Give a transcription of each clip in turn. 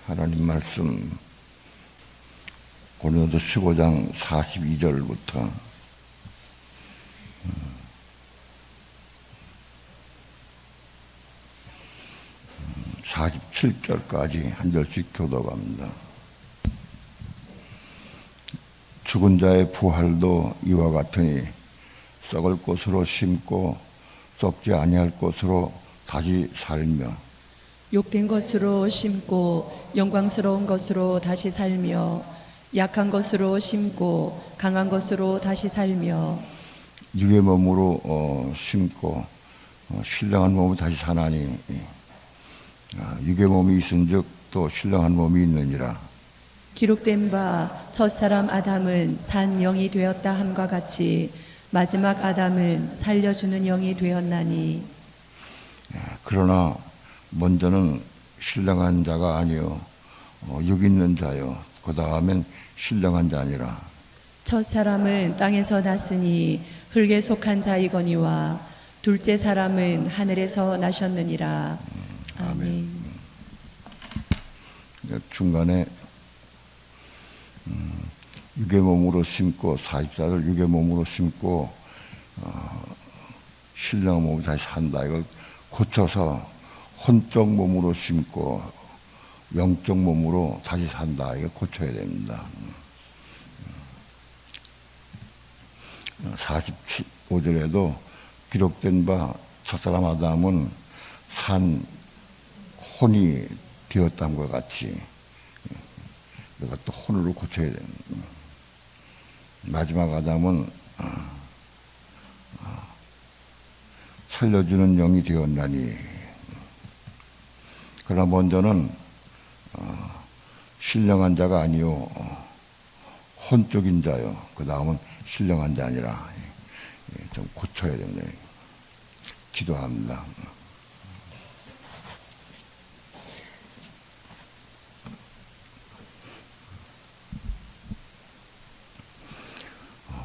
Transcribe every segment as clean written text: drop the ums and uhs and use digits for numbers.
하나님 말씀 고린도서 15장 42절부터 47절까지 한 절씩 교독합니다. 죽은 자의 부활도 이와 같으니 썩을 곳으로 심고 썩지 아니할 곳으로 다시 살며 욕된 것으로 심고 영광스러운 것으로 다시 살며 약한 것으로 심고 강한 것으로 다시 살며 육의 몸으로 심고 신령한 몸을 다시 사나니 육의 몸이 있은즉 또 신령한 몸이 있느니라. 기록된 바 첫사람 아담은 산 영이 되었다 함과 같이 마지막 아담은 살려주는 영이 되었나니 그러나 먼저는 신령한 자가 아니요 육 있는 자요 그 다음엔 신령한 자니라. 첫 사람은 땅에서 났으니 흙에 속한 자이거니와 둘째 사람은 하늘에서 나셨느니라. 아멘. 중간에 육의 몸으로 심고 44절 육의 몸으로 심고 신령한 몸을 다시 산다. 이걸 고쳐서 혼적 몸으로 심고 영적 몸으로 다시 산다. 이거 고쳐야 됩니다. 45절에도 기록된 바 첫사람 아담은 산 혼이 되었다는 것 같이 이것도 혼으로 고쳐야 됩니다. 마지막 아담은 살려주는 영이 되었나니 그러나 먼저는 신령한 자가 아니요 혼적인 자요 그 다음은 신령한 자 아니라 좀 고쳐야 됩니다. 기도합니다.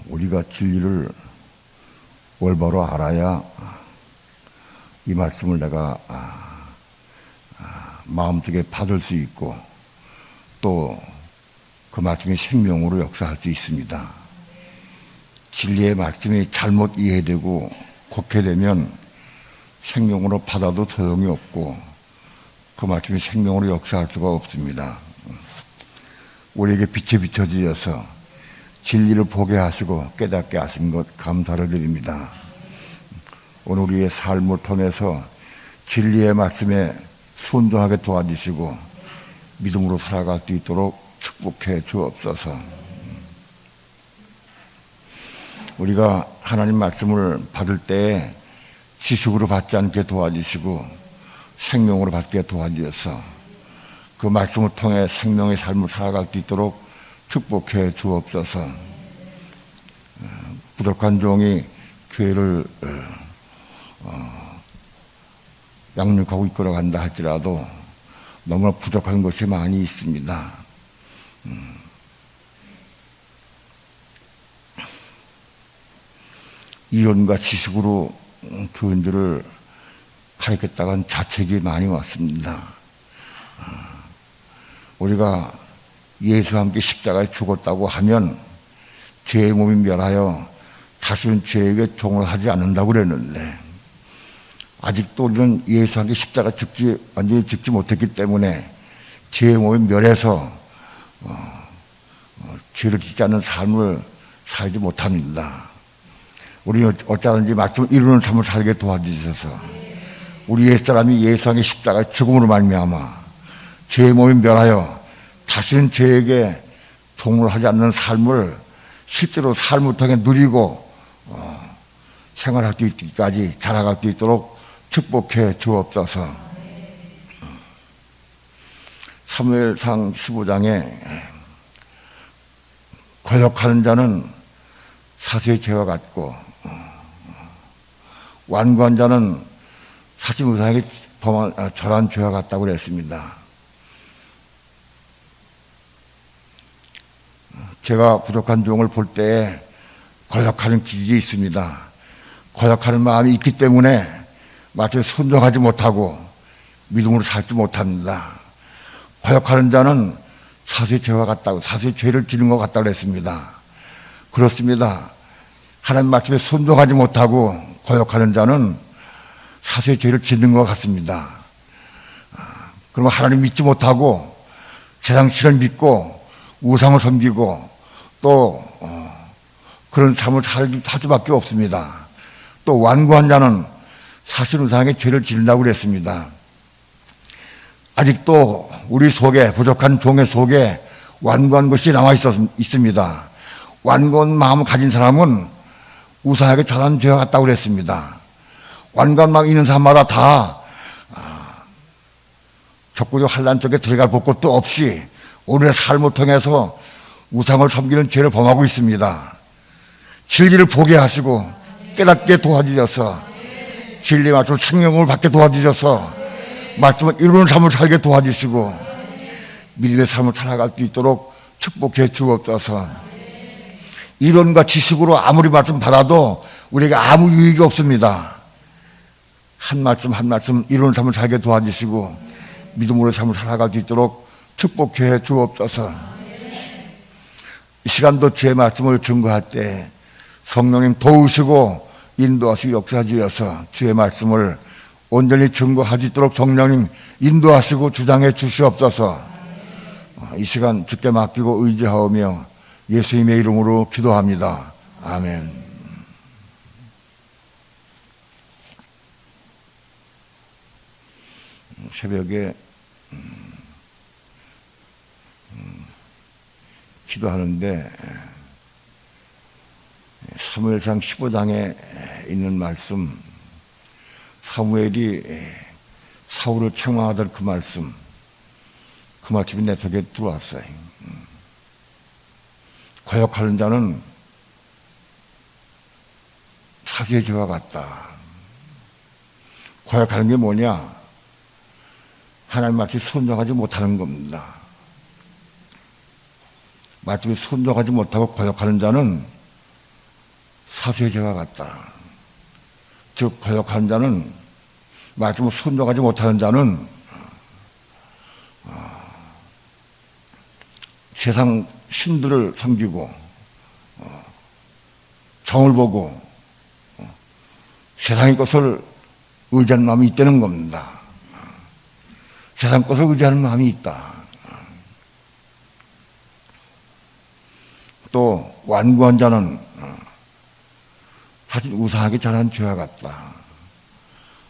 우리가 진리를 올바로 알아야 이 말씀을 내가 마음속에 받을 수 있고 또 그 말씀이 생명으로 역사할 수 있습니다. 진리의 말씀이 잘못 이해되고 곡해되면 생명으로 받아도 소용이 없고 그 말씀이 생명으로 역사할 수가 없습니다. 우리에게 빛에 비춰주셔서 진리를 보게 하시고 깨닫게 하신 것 감사를 드립니다. 오늘 우리의 삶을 통해서 진리의 말씀에 순종하게 도와주시고 믿음으로 살아갈 수 있도록 축복해 주옵소서. 우리가 하나님 말씀을 받을 때에 지식으로 받지 않게 도와주시고 생명으로 받게 도와주셔서 그 말씀을 통해 생명의 삶을 살아갈 수 있도록 축복해 주옵소서. 부족한 종이 교회를 양육하고 이끌어간다 할지라도 너무나 부족한 것이 많이 있습니다. 이론과 지식으로 교인들을 가르쳤다간 자책이 많이 왔습니다. 우리가 예수와 함께 십자가에 죽었다고 하면 죄의 몸이 멸하여 다시는 죄에게 종을 하지 않는다고 그랬는데 아직도 우리는 예수와 함께 십자가 완전히 죽지 못했기 때문에 죄의 몸이 멸해서 죄를 짓지 않는 삶을 살지 못합니다. 우리는 어쩌든지 말씀을 이루는 삶을 살게 도와주셔서 우리 옛사람이 예수와 함께 십자가에 죽음으로 말미암아 죄의 몸이 멸하여 다시는 죄에게 종을 하지 않는 삶을 실제로 삶을 통해 누리고 생활할 수 있기까지 자라갈 수 있도록 축복해 주옵소서. 사무엘상 15장에 거역하는 자는 사수의 죄와 같고 완고한 자는 사지무사하게 절한 죄와 같다고 그랬습니다. 제가 부족한 종을 볼 때에 거역하는 기질이 있습니다. 거역하는 마음이 있기 때문에 마치 순종하지 못하고 믿음으로 살지 못합니다. 거역하는 자는 사수의 죄와 같다고, 사수의 죄를 지는 것 같다고 했습니다. 그렇습니다. 하나님 말씀에 순종하지 못하고 거역하는 자는 사수의 죄를 짓는 것 같습니다. 그러면 하나님 믿지 못하고 세상 신을 믿고 우상을 섬기고 또 그런 삶을 살 수밖에 없습니다. 또 완고한 자는 사실 우상의 죄를 짓는다고 그랬습니다. 아직도 우리 속에, 부족한 종의 속에 완고한 것이 남아 있습니다. 완고한 마음을 가진 사람은 우상에게 전한 죄와 같다고 그랬습니다. 완고한 마음이 있는 사람마다 다 적구적 환난 속에 들어갈 곳도 없이 오늘의 삶을 통해서 우상을 섬기는 죄를 범하고 있습니다. 진리를 보게 하시고 깨닫게 도와주셔서 진리 말씀을 생명을 받게 도와주셔서 말씀을 이루는 삶을 살게 도와주시고 믿음의 삶을 살아갈 수 있도록 축복해 주옵소서. 이론과 지식으로 아무리 말씀 받아도 우리에게 아무 유익이 없습니다. 한 말씀 한 말씀 이루는 삶을 살게 도와주시고 믿음으로 삶을 살아갈 수 있도록 축복해 주옵소서. 이 시간도 주의 말씀을 증거할 때 성령님 도우시고 인도하시고 역사하셔서 주의 말씀을 온전히 증거할 수 있도록 성령님 인도하시고 주장해 주시옵소서. 이 시간 주께 맡기고 의지하오며 예수님의 이름으로 기도합니다. 아멘. 새벽에 기도하는데 사무엘상 15장에 있는 말씀, 사무엘이 사울을 책망하던 그 말씀이 내 속에 들어왔어요. 거역하는 자는 사수의 죄와 같다. 거역하는 게 뭐냐? 하나님 말씀에 순종하지 못하는 겁니다. 말씀에 순종하지 못하고 거역하는 자는 사수의 죄와 같다. 즉 거역하는 자는, 말씀을 순종하지 못하는 자는 세상 신들을 섬기고 정을 보고 세상의 것을 의지하는 마음이 있다는 겁니다. 세상 것을 의지하는 마음이 있다. 또 완고한 자는 사실 우상하게 잘한 죄와 같다.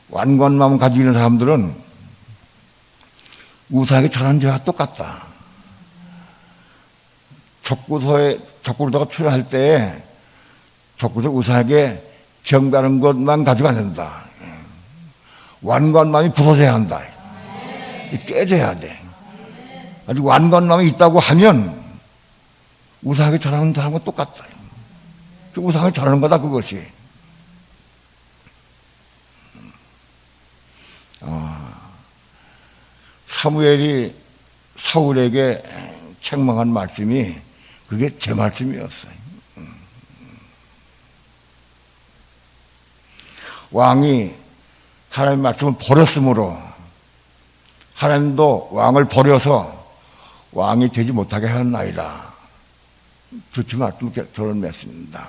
완고한 마음을 가지고 있는 사람들은 우상하게 잘한 죄와 똑같다. 적구로다가 출연할 때 적구에서 우상하게 경배하는 것만 가지고 안 된다. 완고한 마음이 부서져야 한다. 깨져야 돼. 아직 완고한 마음이 있다고 하면 우상하게 잘하는 사람과 똑같다. 우상하게 잘하는 거다, 그것이. 사무엘이 사울에게 책망한 말씀이 그게 제 말씀이었어요. 왕이 하나님의 말씀을 버렸으므로 하나님도 왕을 버려서 왕이 되지 못하게 하였나이다. 그렇게 말씀을 저는 맺습니다.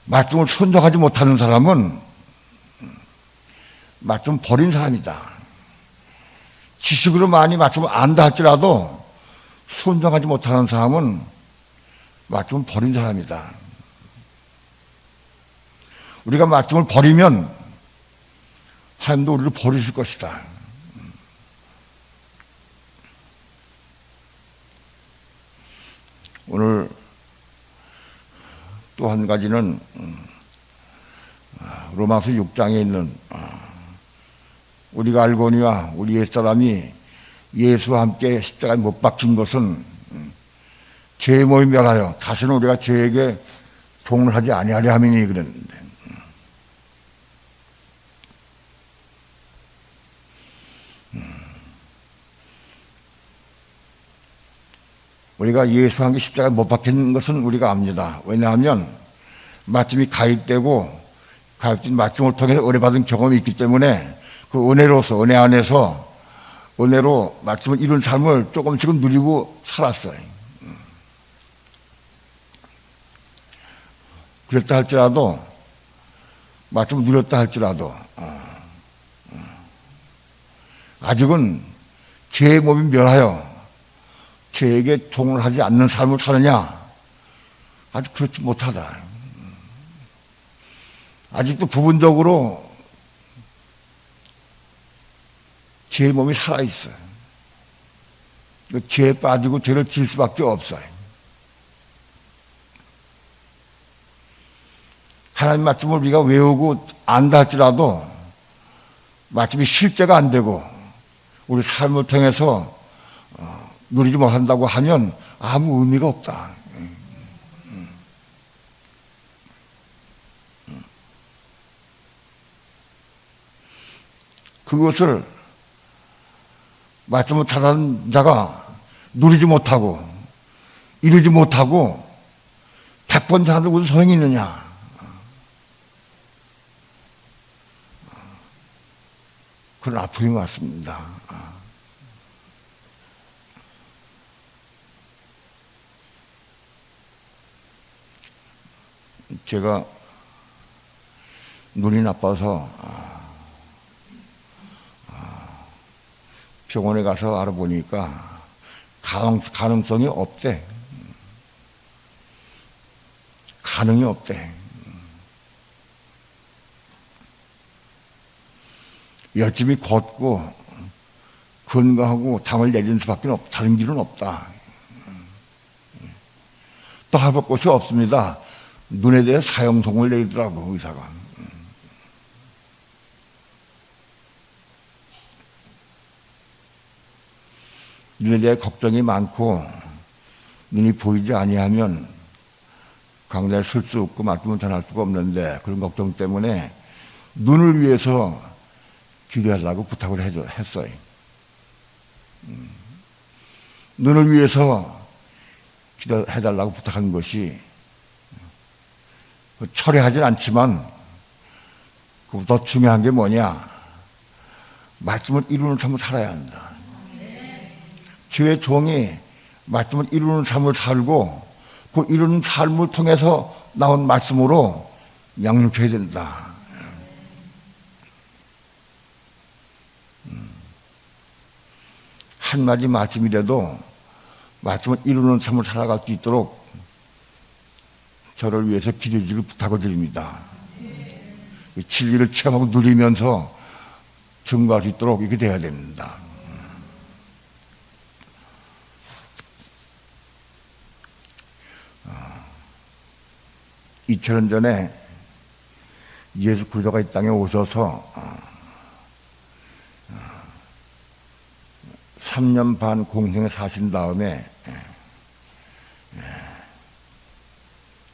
말씀을 순종하지 못하는 사람은 말씀을 버린 사람이다. 지식으로 많이 말씀을 안다 할지라도 순종하지 못하는 사람은 말씀을 버린 사람이다. 우리가 말씀을 버리면 하나님도 우리를 버리실 것이다. 오늘 또 한 가지는 로마서 6장에 있는 우리가 알거니와 우리 옛사람이 예수와 함께 십자가에 못 박힌 것은 죄의 모임 멸하여 다시는 우리가 죄에게 동을하지 아니하려 함이니 그랬는데, 우리가 예수와 함께 십자가에 못 박힌 것은 우리가 압니다. 왜냐하면 말씀이 가입되고 가입된 말씀을 통해서 은혜 받은 경험이 있기 때문에 그 은혜로서, 은혜 안에서 은혜로 말씀을 이룬 삶을 조금씩은 누리고 살았어요. 그랬다 할지라도, 말씀을 누렸다 할지라도, 아직은 제 몸이 멸하여 저에게 종을 하지 않는 삶을 사느냐? 아직 그렇지 못하다. 아직도 부분적으로 제 몸이 살아있어요. 죄에 빠지고 죄를 지을 수밖에 없어요. 하나님 말씀을 우리가 외우고 안다 할지라도 말씀이 실제가 안 되고 우리 삶을 통해서 누리지 못한다고 하면 아무 의미가 없다. 그것을 말씀을 찾아는 자가 누리지 못하고 이루지 못하고 100번 찾아도 무슨 소용이 있느냐. 그런 아픔이 왔습니다. 제가 눈이 나빠서 병원에 가서 알아보니까 가능성이 없대. 가능이 없대. 열심히 걷고 건강하고 담을 내리는 수밖에 다른 길은 없다. 또 해볼 곳이 없습니다. 눈에 대해 사형송을 내리더라고 의사가. 눈에 대해 걱정이 많고 눈이 보이지 아니하면 강단에 설 수 없고 말씀을 전할 수가 없는데 그런 걱정 때문에 눈을 위해서 기도하려고 부탁을 했어요. 눈을 위해서 기도해달라고 부탁한 것이 철회하진 않지만 더 중요한 게 뭐냐? 말씀을 이루는 삶을 살아야 한다. 주의 종이 말씀을 이루는 삶을 살고 그 이루는 삶을 통해서 나온 말씀으로 양육해야 된다. 한마디 말씀이라도 말씀을 이루는 삶을 살아갈 수 있도록 저를 위해서 기도해 주길 부탁을 드립니다. 진리를 체험하고 누리면서 증거할 수 있도록 이렇게 돼야 됩니다. 2000년 전에 예수 그리스도가 이 땅에 오셔서 3년 반 공생에 사신 다음에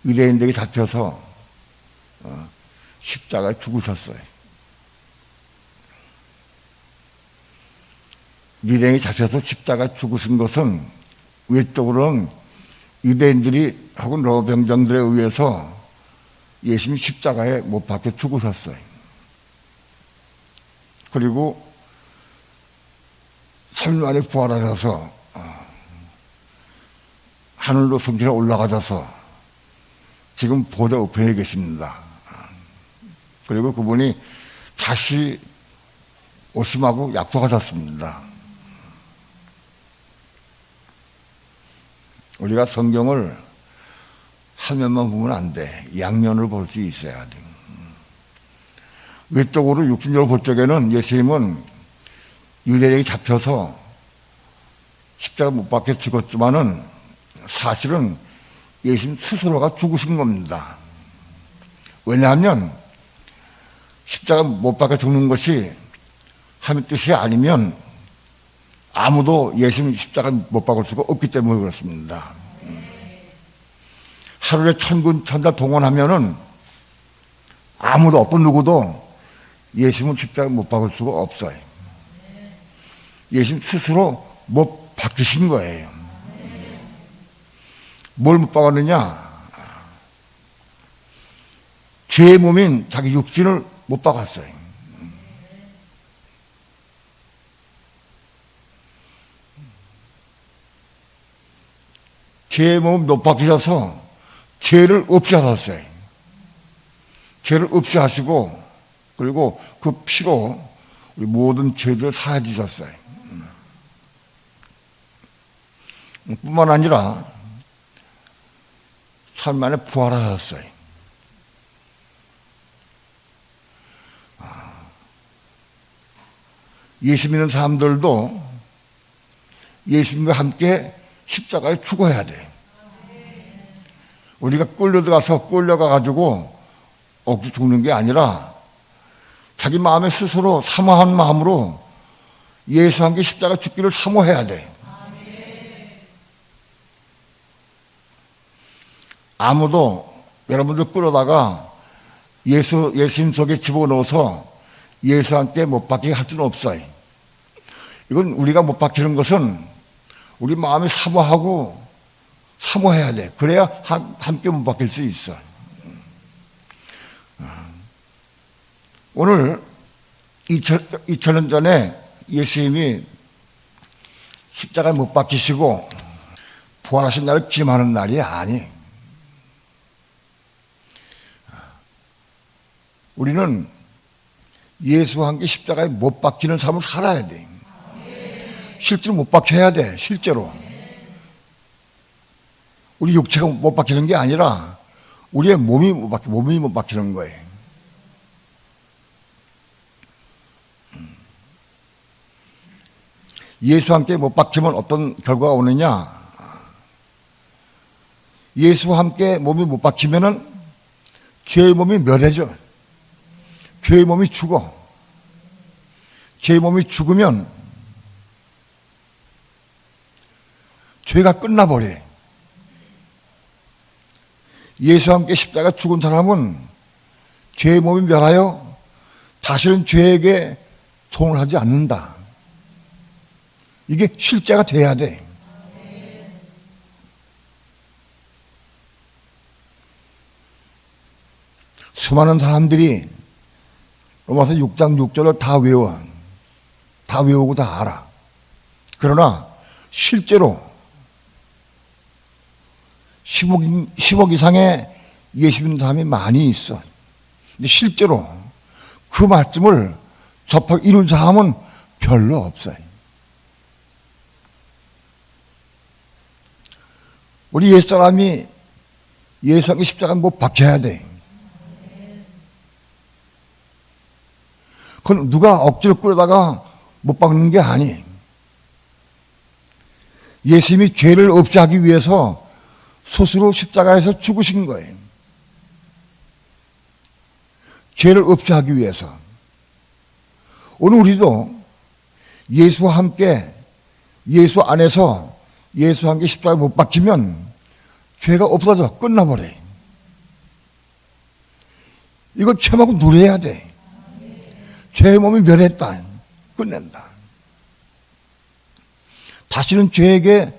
유대인들에게 잡혀서 십자가에 죽으셨어요. 유대인이 잡혀서 십자가에 죽으신 것은 외적으로는 유대인들이 혹은 로마 병정들에 의해서 예수님 십자가에 못 박혀 죽으셨어요. 그리고 3일 만에 부활하셔서 하늘로 승천해 올라가셔서 지금 보좌 우편에 계십니다. 그리고 그분이 다시 오심하고 약속하셨습니다. 우리가 성경을 한 면만 보면 안 돼. 양면을 볼 수 있어야 돼. 외적으로 육신적으로 볼 적에는 예수님은 유대인이 잡혀서 십자가 못 박혀 죽었지만은 사실은 예수님 스스로가 죽으신 겁니다. 왜냐하면 십자가 못 박혀 죽는 것이 하나님의 뜻이 아니면 아무도 예수님 십자가 못 박을 수가 없기 때문에 그렇습니다. 하루에 천군 천사 동원하면은 아무도 어떤 누구도 예수님은 십자가 못 박을 수가 없어요. 예수님 스스로 못 박히신 거예요. 뭘 못 박았느냐? 제 몸인 자기 육신을 못 박았어요. 죄의 몸을 못 박히셔서 죄를 없이 하셨어요. 죄를 없이 하시고 그리고 그 피로 우리 모든 죄를 사해 주셨어요. 뿐만 아니라 삶 안에 부활하셨어요. 예수 믿는 사람들도 예수님과 함께 십자가에 죽어야 돼. 우리가 끌려가가지고 억지 죽는 게 아니라 자기 마음에 스스로 사모한 마음으로 예수와 함께 십자가 죽기를 사모해야 돼. 아무도 여러분들 끌어다가 예수님 속에 집어넣어서 예수와 함께 못 박히게 할 수는 없어요. 이건 우리가 못 박히는 것은 우리 마음이 사모해야 돼. 그래야 함께 못 박힐 수 있어. 오늘 2000년 전에 예수님이 십자가에 못 박히시고 부활하신 날을 기념하는 날이 아니. 우리는 예수와 함께 십자가에 못 박히는 삶을 살아야 돼. 실제로 못 박혀야 돼. 실제로. 우리 육체가 못 박히는 게 아니라 우리의 몸이 못 박히는 거예요. 예수와 함께 못 박히면 어떤 결과가 오느냐? 예수와 함께 몸이 못 박히면은 죄의 몸이 멸해져. 죄의 몸이 죽어. 죄의 몸이 죽으면 죄가 끝나버려. 예수와 함께 십자가 죽은 사람은 죄의 몸이 멸하여 다시는 죄에게 손을 하지 않는다. 이게 실제가 돼야 돼. 수많은 사람들이 로마서 6장 6절을 다 외우고 다 알아. 그러나 실제로 10억 이상의 예수 믿는 사람이 많이 있어. 근데 실제로 그 말씀을 접하고 이룬 사람은 별로 없어요. 우리 옛사람이 예수님께 십자가에 못 박혀야 돼. 그건 누가 억지로 끌어다가 못 박는 게 아니. 예수님이 죄를 없이 하기 위해서 스스로 십자가에서 죽으신 거예요. 죄를 없이 하기 위해서. 오늘 우리도 예수와 함께 예수 안에서 예수와 함께 십자가에 못 박히면 죄가 없어져 끝나버려. 이거 체험하고 누려야 돼. 죄의 몸이 멸했다. 끝낸다. 다시는 죄에게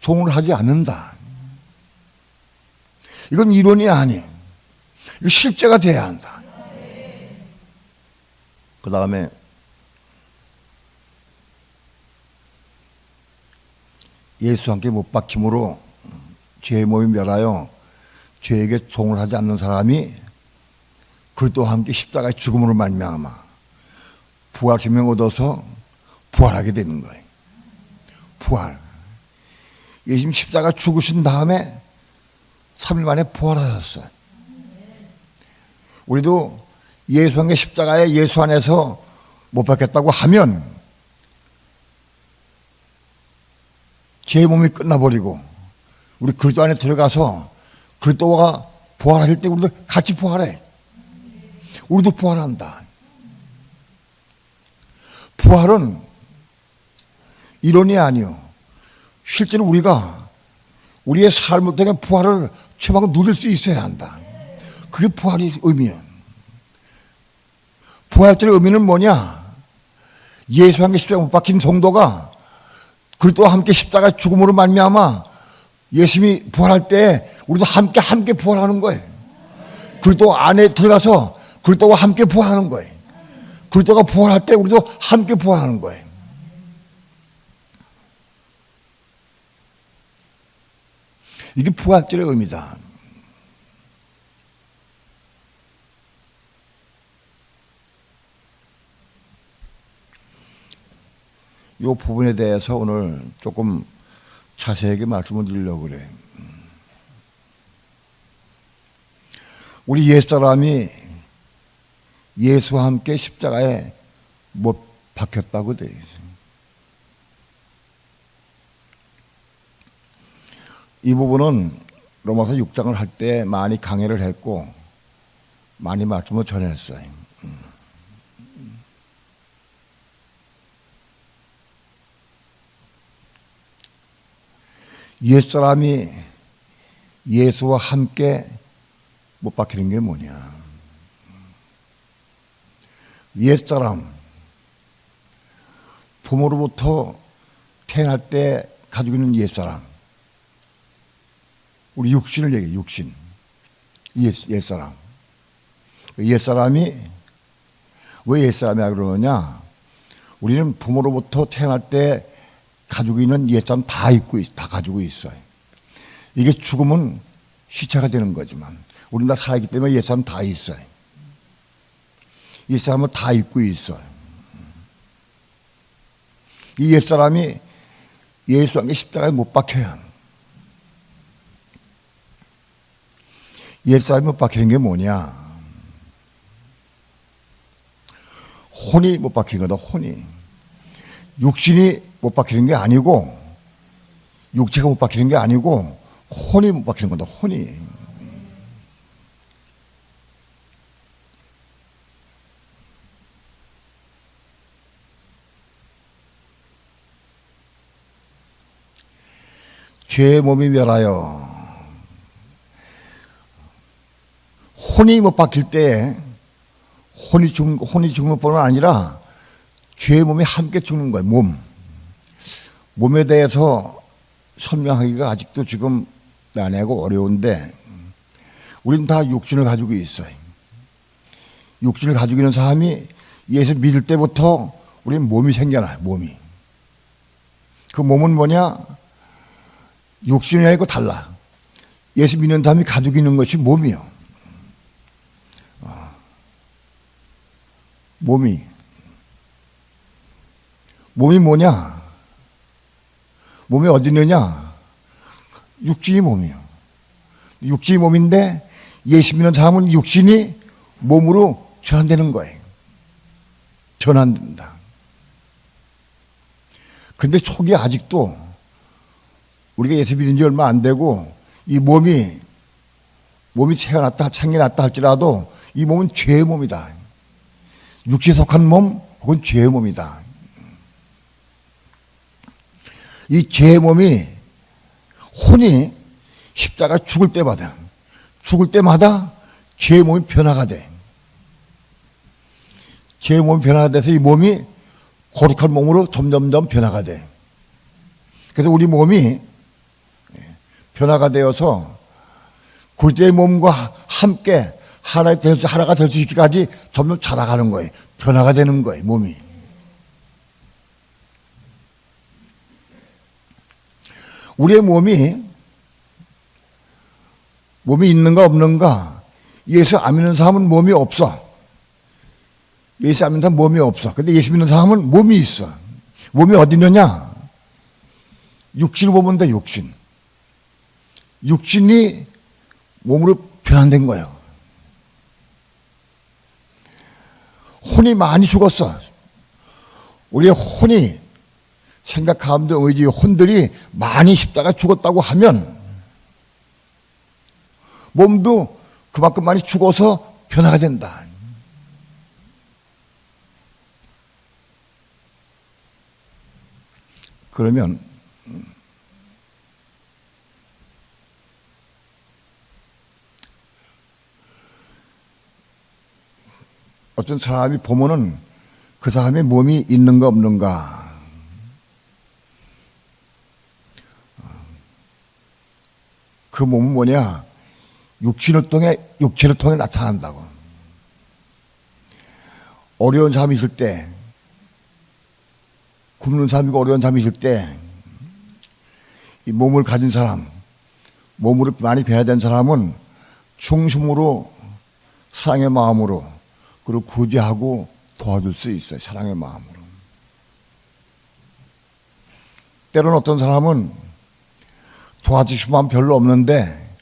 종을 하지 않는다. 이건 이론이 아니에요. 이거 실제가 돼야 한다. 그 다음에 예수와 함께 못 박힘으로 죄의 몸이 멸하여 죄에게 종을 하지 않는 사람이 그리스도와 함께 십자가의 죽음으로 말미암아 부활 생명 얻어서 부활하게 되는 거예요. 부활. 예수님 십자가 죽으신 다음에 3일 만에 부활하셨어요. 우리도 예수의 십자가에 예수 안에서 못 박혔다고 하면 제 몸이 끝나버리고 우리 그리스도 안에 들어가서 그리스도가 부활하실 때 우리도 같이 부활해. 우리도 부활한다. 부활은 이론이 아니요. 실제로 우리가 우리의 삶을 통해 부활을 체험하고 누릴 수 있어야 한다. 그게 부활의 의미예요. 부활절의 의미는 뭐냐? 예수와 함께 십자가에 못 박힌 성도가 그리스도와 함께 십자가 죽음으로 말미암아 예수님이 부활할 때 우리도 함께 부활하는 거예요. 그리스도 안에 들어가서 그리스도와 함께 부활하는 거예요. 그리스도가 부활할 때 우리도 함께 부활하는 거예요. 이게 부활절의 의미다. 이 부분에 대해서 오늘 조금 자세하게 말씀을 드리려고 그래. 우리 옛사람이 예수와 함께 십자가에 못 박혔다고 돼 있어요. 이 부분은 로마서 6장을 할 때 많이 강해를 했고 많이 말씀을 전했어요. 옛사람이 예수와 함께 못 박히는 게 뭐냐? 옛사람, 부모로부터 태어날 때 가지고 있는 옛사람, 우리 육신을 얘기해, 육신. 옛사람. 옛사람이, 왜 옛사람이라 그러느냐? 우리는 부모로부터 태어날 때 가지고 있는 옛사람 다 가지고 있어요. 이게 죽으면 시체가 되는 거지만, 우리는 다 살아있기 때문에 옛사람 다 있어요. 옛사람은 다 입고 있어요. 이 옛사람이 예수와 함께 십자가에 못 박혀야. 옛사람이 못 박히는 게 뭐냐? 혼이 못 박히는 거다, 혼이. 육신이 못 박히는 게 아니고, 육체가 못 박히는 게 아니고, 혼이 못 박히는 거다, 혼이. 죄의 몸이 멸하여 혼이 못 박힐 때 혼이 죽는 뿐만 아니라 죄의 몸이 함께 죽는 거예요. 몸에 대해서 설명하기가 아직도 지금 난해하고 어려운데 우리는 다 육신을 가지고 있어요. 육신을 가지고 있는 사람이 예수 믿을 때부터 우리는 몸이 생겨나요. 몸이. 그 몸은 뭐냐? 육신이 아니고 달라. 예수 믿는 사람이 가지고 있는 것이 몸이요. 몸이 뭐냐? 몸이 어디 있느냐? 육신이 몸이요. 육신이 몸인데 예수 믿는 사람은 육신이 몸으로 전환되는 거예요. 전환된다. 근데 초기에 아직도 우리가 예수 믿은 지 얼마 안 되고 이 몸이 생겨났다 할지라도 이 몸은 죄의 몸이다. 육체에 속한 몸, 그건 죄의 몸이다. 이 죄의 몸이 혼이 십자가 죽을 때마다 죄의 몸이 변화가 돼. 죄의 몸이 변화가 돼서 이 몸이 거룩한 몸으로 점점점 변화가 돼. 그래서 우리 몸이 변화가 되어서 그때의 몸과 함께 하나가 될 수 있기까지 점점 자라가는 거예요. 변화가 되는 거예요, 몸이. 우리의 몸이 있는가 없는가? 예수 안 믿는 사람은 몸이 없어. 예수 안 믿는 사람은 몸이 없어. 근데 예수 믿는 사람은 몸이 있어. 몸이 어디 있느냐? 육신을 보면 돼, 육신. 육신이 몸으로 변환된 거예요. 혼이 많이 죽었어. 우리의 혼이, 생각, 감정, 의지, 혼들이 많이 십자가 죽었다고 하면 몸도 그만큼 많이 죽어서 변화가 된다. 그러면 어떤 사람이 보면은 그 사람의 몸이 있는가 없는가. 그 몸은 뭐냐? 육체를 통해 나타난다고. 어려운 사람이 있을 때, 굶는 사람이고 어려운 사람이 있을 때, 이 몸을 가진 사람, 몸으로 많이 배회된 사람은 중심으로 사랑의 마음으로 그리고 구제하고 도와줄 수 있어요. 사랑의 마음으로. 때로는 어떤 사람은 도와주고 싶은 마음 별로 없는데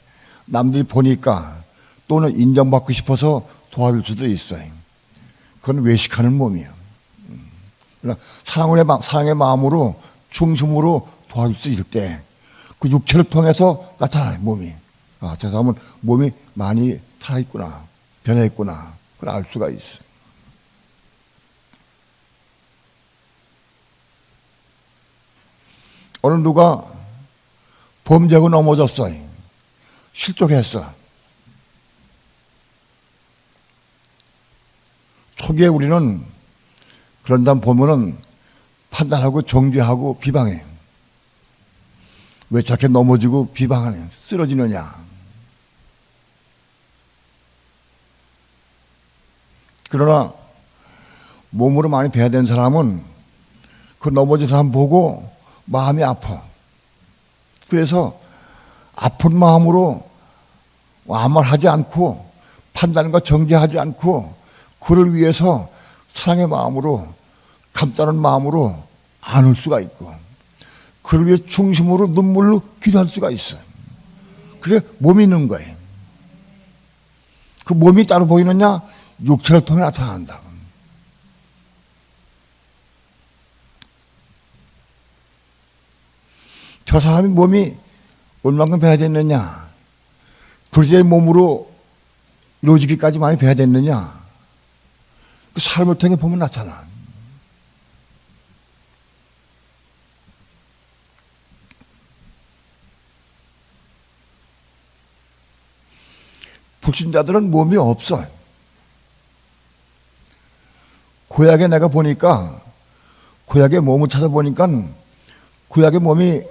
남들이 보니까 또는 인정받고 싶어서 도와줄 수도 있어요. 그건 외식하는 몸이에요. 그러나 사랑의 마음으로 중심으로 도와줄 수 있을 때 그 육체를 통해서 나타나요. 몸이. 아, 저 사람은 몸이 많이 살아있구나, 변해있구나, 그걸 알 수가 있어요. 어느 누가 범죄하고 넘어졌어요. 실족했어. 초기에 우리는 그런 사람 보면은 판단하고 정죄하고 비방해. 왜 저렇게 넘어지고 비방하냐, 쓰러지느냐. 그러나 몸으로 많이 배회된 사람은 그 넘어진 사람 보고 마음이 아파. 그래서 아픈 마음으로 아무 말 하지 않고 판단과 정죄하지 않고 그를 위해서 사랑의 마음으로 감싸는 마음으로 안을 수가 있고 그를 위해 중심으로 눈물로 기도할 수가 있어요. 그게 몸이 있는 거예요. 그 몸이 따로 보이느냐? 육체를 통해 나타난다. 저 사람이 몸이 얼만큼 배회됐느냐? 그리스도의 몸으로 이루어지기까지 많이 배회됐느냐? 그 삶을 통해 보면 나타나. 불신자들은 몸이 없어. 구약에 내가 보니까, 구약의 몸을 찾아보니까, 구약의 몸이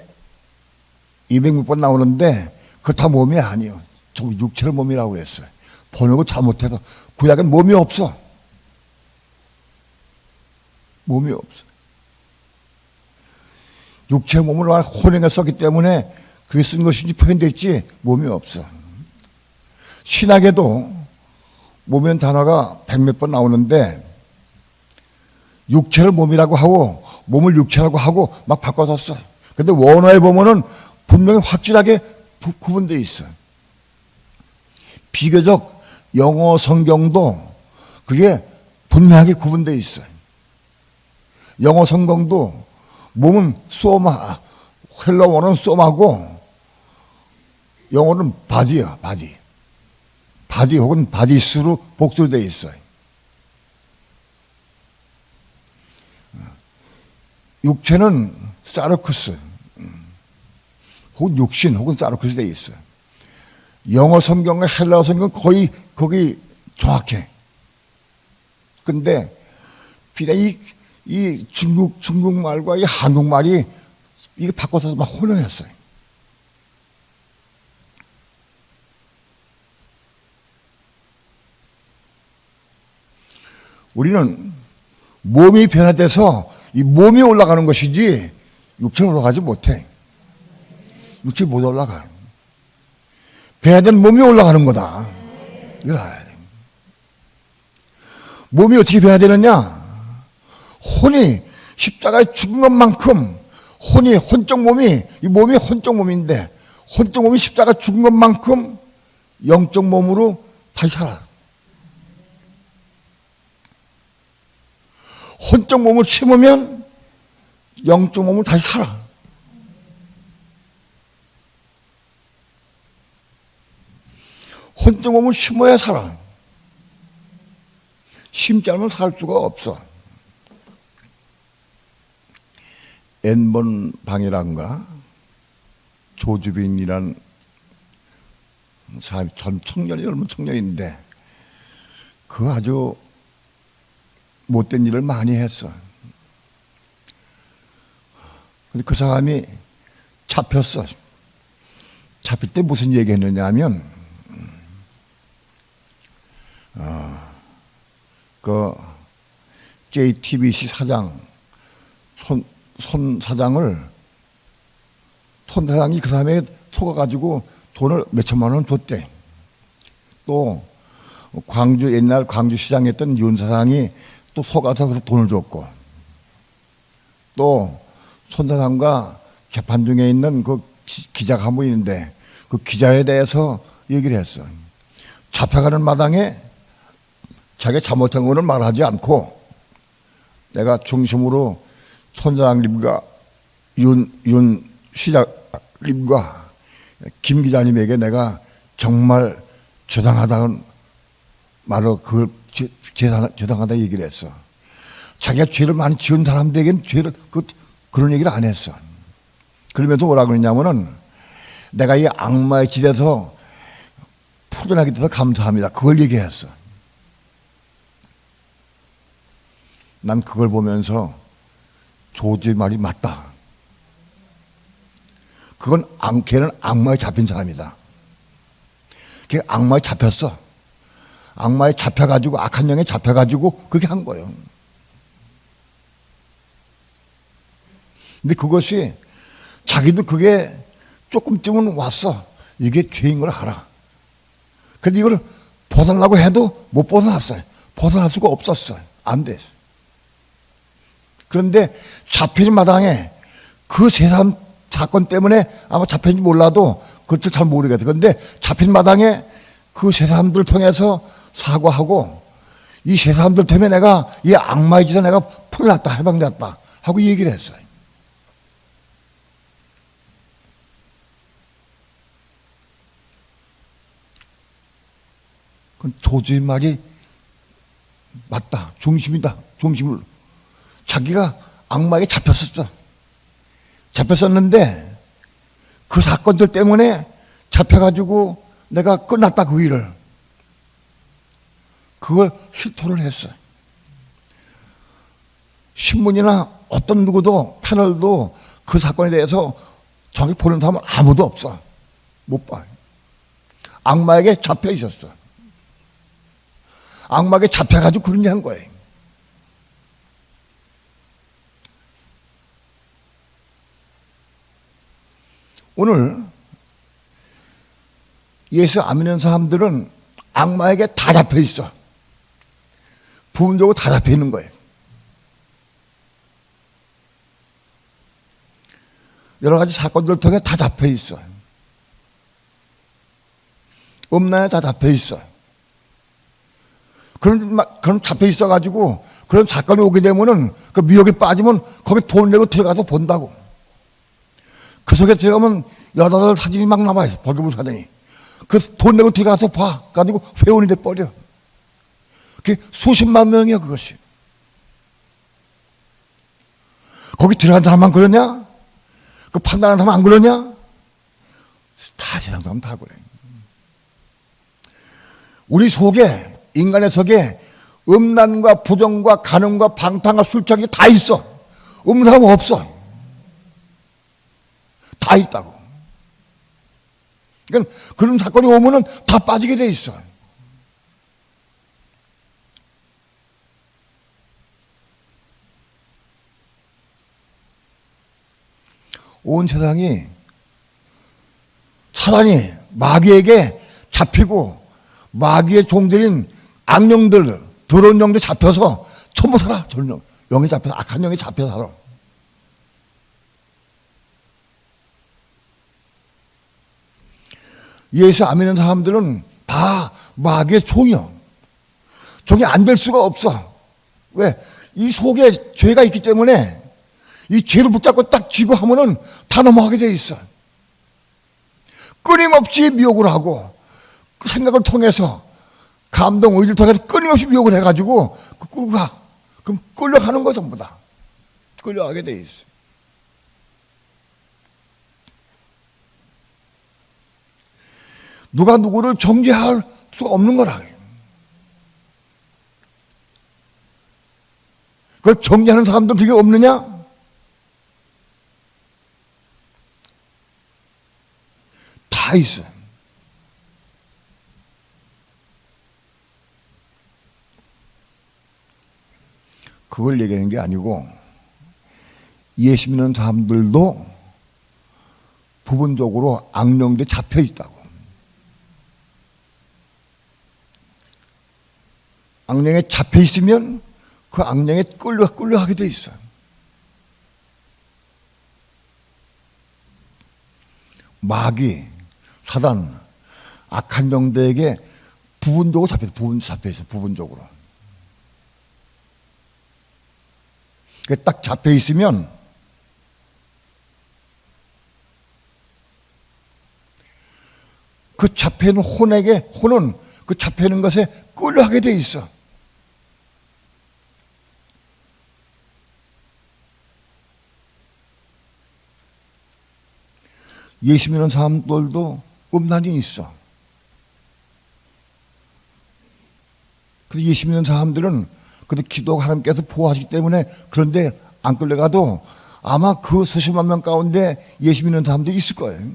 200번 나오는데, 그거 다 몸이 아니에요. 전부 육체의 몸이라고 그랬어요. 번역을 잘못해서. 구약엔 몸이 없어. 몸이 없어. 육체의 몸을 혼행에 썼기 때문에 그게 쓴 것인지 표현됐지, 몸이 없어. 신학에도 몸이라는 단어가 100몇 번 나오는데 육체를 몸이라고 하고 몸을 육체라고 하고 막 바꿔서 써. 근데 원어에 보면은 분명히 확실하게 구분되어 있어. 비교적 영어 성경도 그게 분명하게 구분되어 있어. 영어 성경도 몸은 소마, 헬러어는 소마고 영어는 바디야, 바디. 바디 혹은 바디스로 복수로 되어 있어요. 육체는 사르쿠스 혹은 육신 혹은 사르쿠스 되어 있어요. 영어 성경과 헬라어 성경은 거의 거기 정확해. 근데 비단 이 중국말과 이 한국말이 이게 바꿔서 막 혼용했어요. 우리는 몸이 변화돼서 이 몸이 올라가는 것이지 육체는 올라가지 못해. 육체 못 올라가. 변화된 몸이 올라가는 거다. 이걸 알아야 돼. 몸이 어떻게 변화되느냐? 혼이 십자가에 죽은 것만큼 혼적 몸이 이 몸이 혼적 몸인데 혼적 몸이 십자가 죽은 것만큼 영적 몸으로 다시 살아. 혼적 몸을 심으면 영적 몸을 다시 살아. 혼적 몸을 심어야 살아. 심지 않으면 살 수가 없어. N번 방이란가 조주빈이란 사람이 전 청년이 젊은 청년인데 그 아주 못된 일을 많이 했어. 근데 그 사람이 잡혔어. 잡힐 때 무슨 얘기 했느냐 하면, 그 JTBC 사장, 손 사장을, 손 사장이 그 사람에게 속아가지고 돈을 몇 천만 원 줬대. 또 광주 옛날 광주시장에 있던 윤 사장이 또 속아서 그래서 돈을 줬고, 또 손 사장과 재판 중에 있는 그 기자가 한 분 있는데 그 기자에 대해서 얘기를 했어. 잡혀가는 마당에 자기가 잘못한 거는 말하지 않고 내가 중심으로 손장님과 윤 시장님과 김 기자님에게 내가 정말 죄송하다는 말로 그걸 죄송하다 얘기를 했어. 자기가 죄를 많이 지은 사람들에게는 그런 얘기를 안 했어. 그러면서 뭐라 그러냐면은 내가 이 악마의 짓에서 풀려나게 돼서 감사합니다. 그걸 얘기했어. 난 그걸 보면서 조지의 말이 맞다. 걔는 악마에 잡힌 사람이다. 걔 악마에 잡혔어. 악마에 잡혀가지고, 악한 영에 잡혀가지고 그렇게 한 거예요. 근데 그것이 자기도 그게 조금쯤은 왔어. 이게 죄인 걸 알아. 근데 이걸 벗어나려고 해도 못 벗어났어요. 벗어날 수가 없었어요. 안 돼. 그런데 잡힌 마당에 그 세상 사건 때문에 아마 잡힌지 몰라도 그것도 잘 모르겠다. 그런데 잡힌 마당에 그 세 사람들 통해서 사과하고 이 세 사람들 때문에 내가 이 악마의 짓에 내가 풀어났다, 해방됐다 하고 얘기를 했어요. 그건 조지의 말이 맞다. 중심이다. 중심을. 자기가 악마에게 잡혔었어. 잡혔었는데 그 사건들 때문에 잡혀가지고 내가 끝났다 그 일을. 그걸 실토를 했어. 신문이나 어떤 누구도 패널도 그 사건에 대해서 정확히 보는 사람은 아무도 없어. 못 봐. 악마에게 잡혀 있었어. 악마에게 잡혀가지고 그런 일 한 거예요. 오늘 예수 안 믿는 사람들은 악마에게 다 잡혀 있어. 부분적으로 다 잡혀 있는 거예요. 여러 가지 사건들을 통해 다 잡혀 있어. 음란에 다 잡혀 있어. 그런 잡혀 있어가지고 그런 사건이 오게 되면은 그 미혹에 빠지면 거기 돈 내고 들어가서 본다고. 그 속에 들어가면 여자들 사진이 막 나와요. 벌금을 사더니. 그 돈 내고 들어가서 봐. 가지고 회원이 돼버려. 그게 수십만 명이야, 그것이. 거기 들어간 사람만 그러냐? 그 판단하는 사람 안 그러냐? 다 세상 사람 다 그래. 우리 속에, 인간의 속에 음란과 부정과 간음과 방탕과 술취하기 다 있어. 없는 사람은 없어. 다 있다고. 그러니까 그런 사건이 오면은 다 빠지게 돼 있어. 온 세상이 사단이 마귀에게 잡히고 마귀의 종들인 악령들, 더러운 영들 잡혀서 전부 살아. 영이 잡혀서, 악한 영이 잡혀 살아. 예수 안 믿는 사람들은 다 마귀의 종이요. 종이 안 될 수가 없어. 왜? 이 속에 죄가 있기 때문에 이 죄를 붙잡고 딱 쥐고 하면은 다 넘어가게 돼 있어. 끊임없이 미혹을 하고 그 생각을 통해서 감동, 의지를 통해서 끊임없이 미혹을 해가지고 끌고 가. 그럼 끌려가는 거 전부 다. 끌려가게 돼 있어. 누가 누구를 정죄할 수가 없는 거라. 그걸 정죄하는 사람도 그게 없느냐? 다 있어. 그걸 얘기하는 게 아니고 예수 믿는 사람들도 부분적으로 악령들에 잡혀 있다고. 악령에 잡혀 있으면 그 악령에 끌려가게 돼 있어. 마귀, 사단, 악한 영들에게 부분적으로 잡혀 있어, 부분적으로. 딱 잡혀 있으면 그 잡혀 있는 혼은 그 잡혀 있는 것에 끌려가게 돼 있어. 예수 믿는 사람들도 음란이 있어. 근데 예수 믿는 사람들은 그래도 기도가 하나님께서 보호하시기 때문에 그런데 안 끌려가도 아마 그 수십만 명 가운데 예수 믿는 사람도 있을 거예요.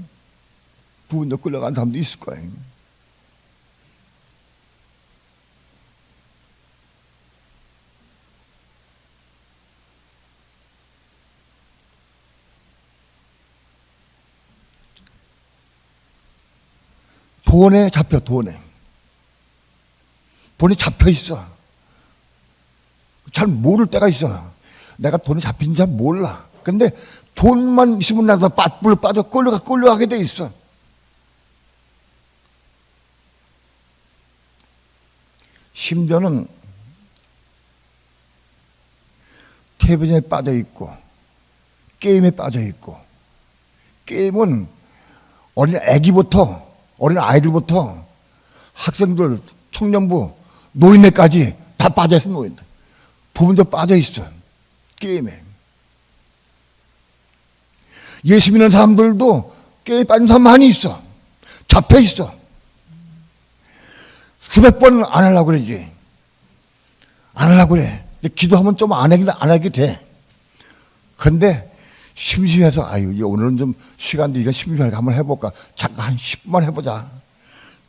부분도 끌려간 사람도 있을 거예요. 돈에 잡혀, 돈이 잡혀 있어. 잘 모를 때가 있어. 내가 돈이 잡힌지 잘 몰라. 근데 돈만 있으면 나도 빠져 끌려가게 돼 있어. 심지어는 텔레비전에 빠져 있고 게임에 빠져 있고, 게임은 어린 아이들부터 학생들, 청년부, 노인네까지 다 빠져 있어. 노인들 부분도 빠져 있어, 게임에. 예수 믿는 사람들도 게임에 빠진 사람 많이 있어. 잡혀 있어. 수백 번 안 하려고 그러지. 안 하려고 그래. 기도하면 좀 안 하게 돼. 근데 심심해서, 오늘은 좀 시간도 이거 심심하게 한번 해볼까. 잠깐 한 10분만 해보자.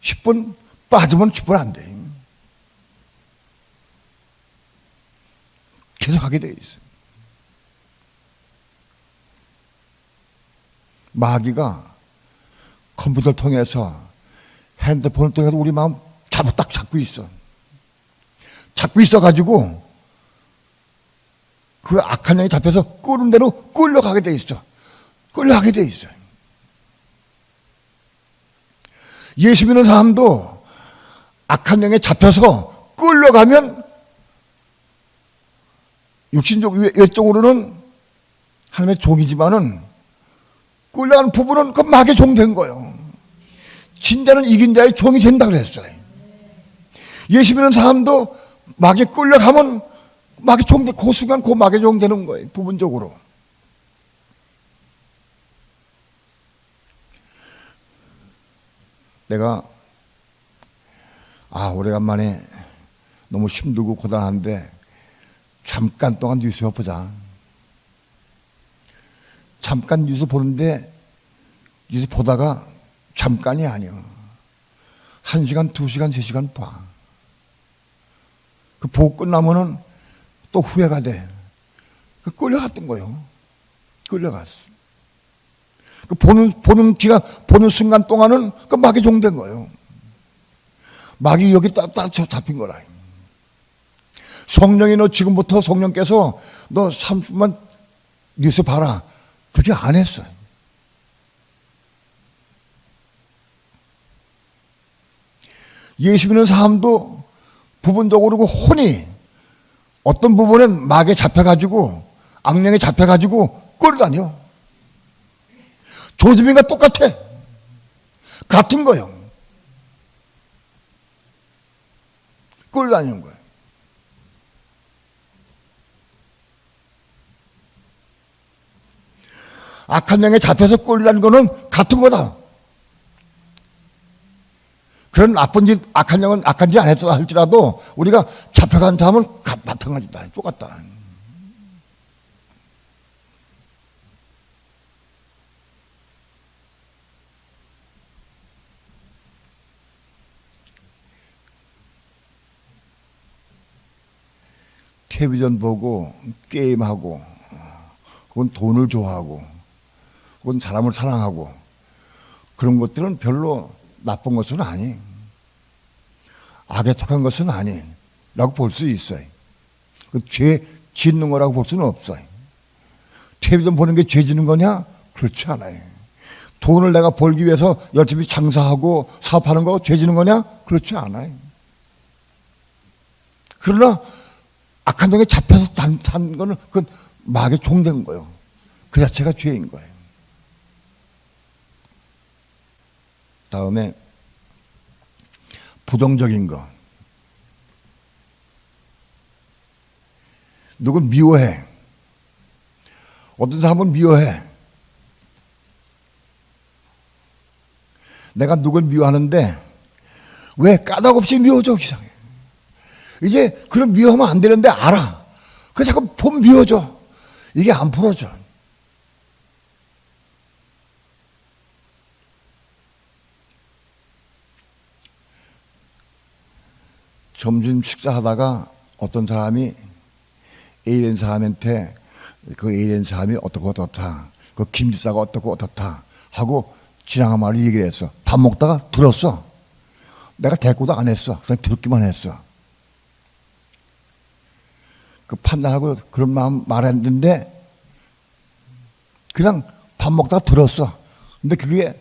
10분 빠지면 10분 안 돼. 계속 하게 돼 있어. 마귀가 컴퓨터를 통해서, 핸드폰을 통해서 우리 마음 딱 잡고 있어. 잡고 있어가지고 그 악한 영이 잡혀서 끄는 대로 끌려가게 돼 있어. 끌려가게 돼 있어. 예수 믿는 사람도 악한 영에 잡혀서 끌려가면 육신적 외적으로는 하나님의 종이지만은 끌려가는 부분은 그 마귀의 종 된 거예요. 진짜는 이긴 자의 종이 된다 그랬어요. 예수 믿는 사람도 마귀에 끌려가면 마귀 종, 그 순간 그 마귀 종 되는 거예요. 부분적으로. 내가 오래간만에 너무 힘들고 고단한데 잠깐 동안 뉴스 보자. 잠깐 뉴스 보는데 뉴스 보다가 잠깐이 아니야. 1시간, 2시간, 3시간 봐. 그 보고 끝나면은 또 후회가 돼. 끌려갔던 거예요. 끌려갔어. 그 보는 순간 동안은 그 마귀 종된 거예요. 마귀 여기 딱 잡힌 거라. 성령이 너 지금부터 성령께서 너 30분만 뉴스 봐라. 그렇게 안 했어요. 예수 믿는 사람도 부분적으로 그 혼이 어떤 부분은 마귀에 잡혀가지고 악령에 잡혀가지고 끌어다녀. 조지민과 똑같아. 같은 거예요. 끌어다니는 거예요. 악한 영에 잡혀서 끌어다니는 거는 같은 거다. 그런 나쁜 짓, 악한 영은 악한 짓 안 했다 할지라도 우리가 잡혀간 사람은 마찬가지다. 똑같다. 텔레비전 보고 게임하고, 그건 돈을 좋아하고, 그건 사람을 사랑하고, 그런 것들은 별로 나쁜 것은 아니. 악에 속한 것은 아니. 라고 볼 수 있어요. 그 죄 짓는 거라고 볼 수는 없어요. 텔레비전 보는 게 죄 짓는 거냐? 그렇지 않아요. 돈을 내가 벌기 위해서 열심히 장사하고 사업하는 거 죄 짓는 거냐? 그렇지 않아요. 그러나 악한 종에 잡혀서 산 거는 그건 마귀의 종된 거예요. 그 자체가 죄인 거예요. 다음에 부정적인 거. 누굴 미워해. 어떤 사람은 미워해. 내가 누굴 미워하는데 왜 까닭없이 미워져. 이상해. 이제 그런 미워하면 안 되는데 알아. 그 자꾸 보면 미워져. 이게 안 풀어져. 점심 식사하다가 어떤 사람이 A라는 사람한테 그 A라는 사람이 어떻고 어떻다. 그 김지사가 어떻고 어떻다. 하고 지나간 말을 얘기를 했어. 밥 먹다가 들었어. 내가 대꾸도 안 했어. 그냥 듣기만 했어. 그 판단하고 그런 마음 말했는데 그냥 밥 먹다가 들었어. 근데 그게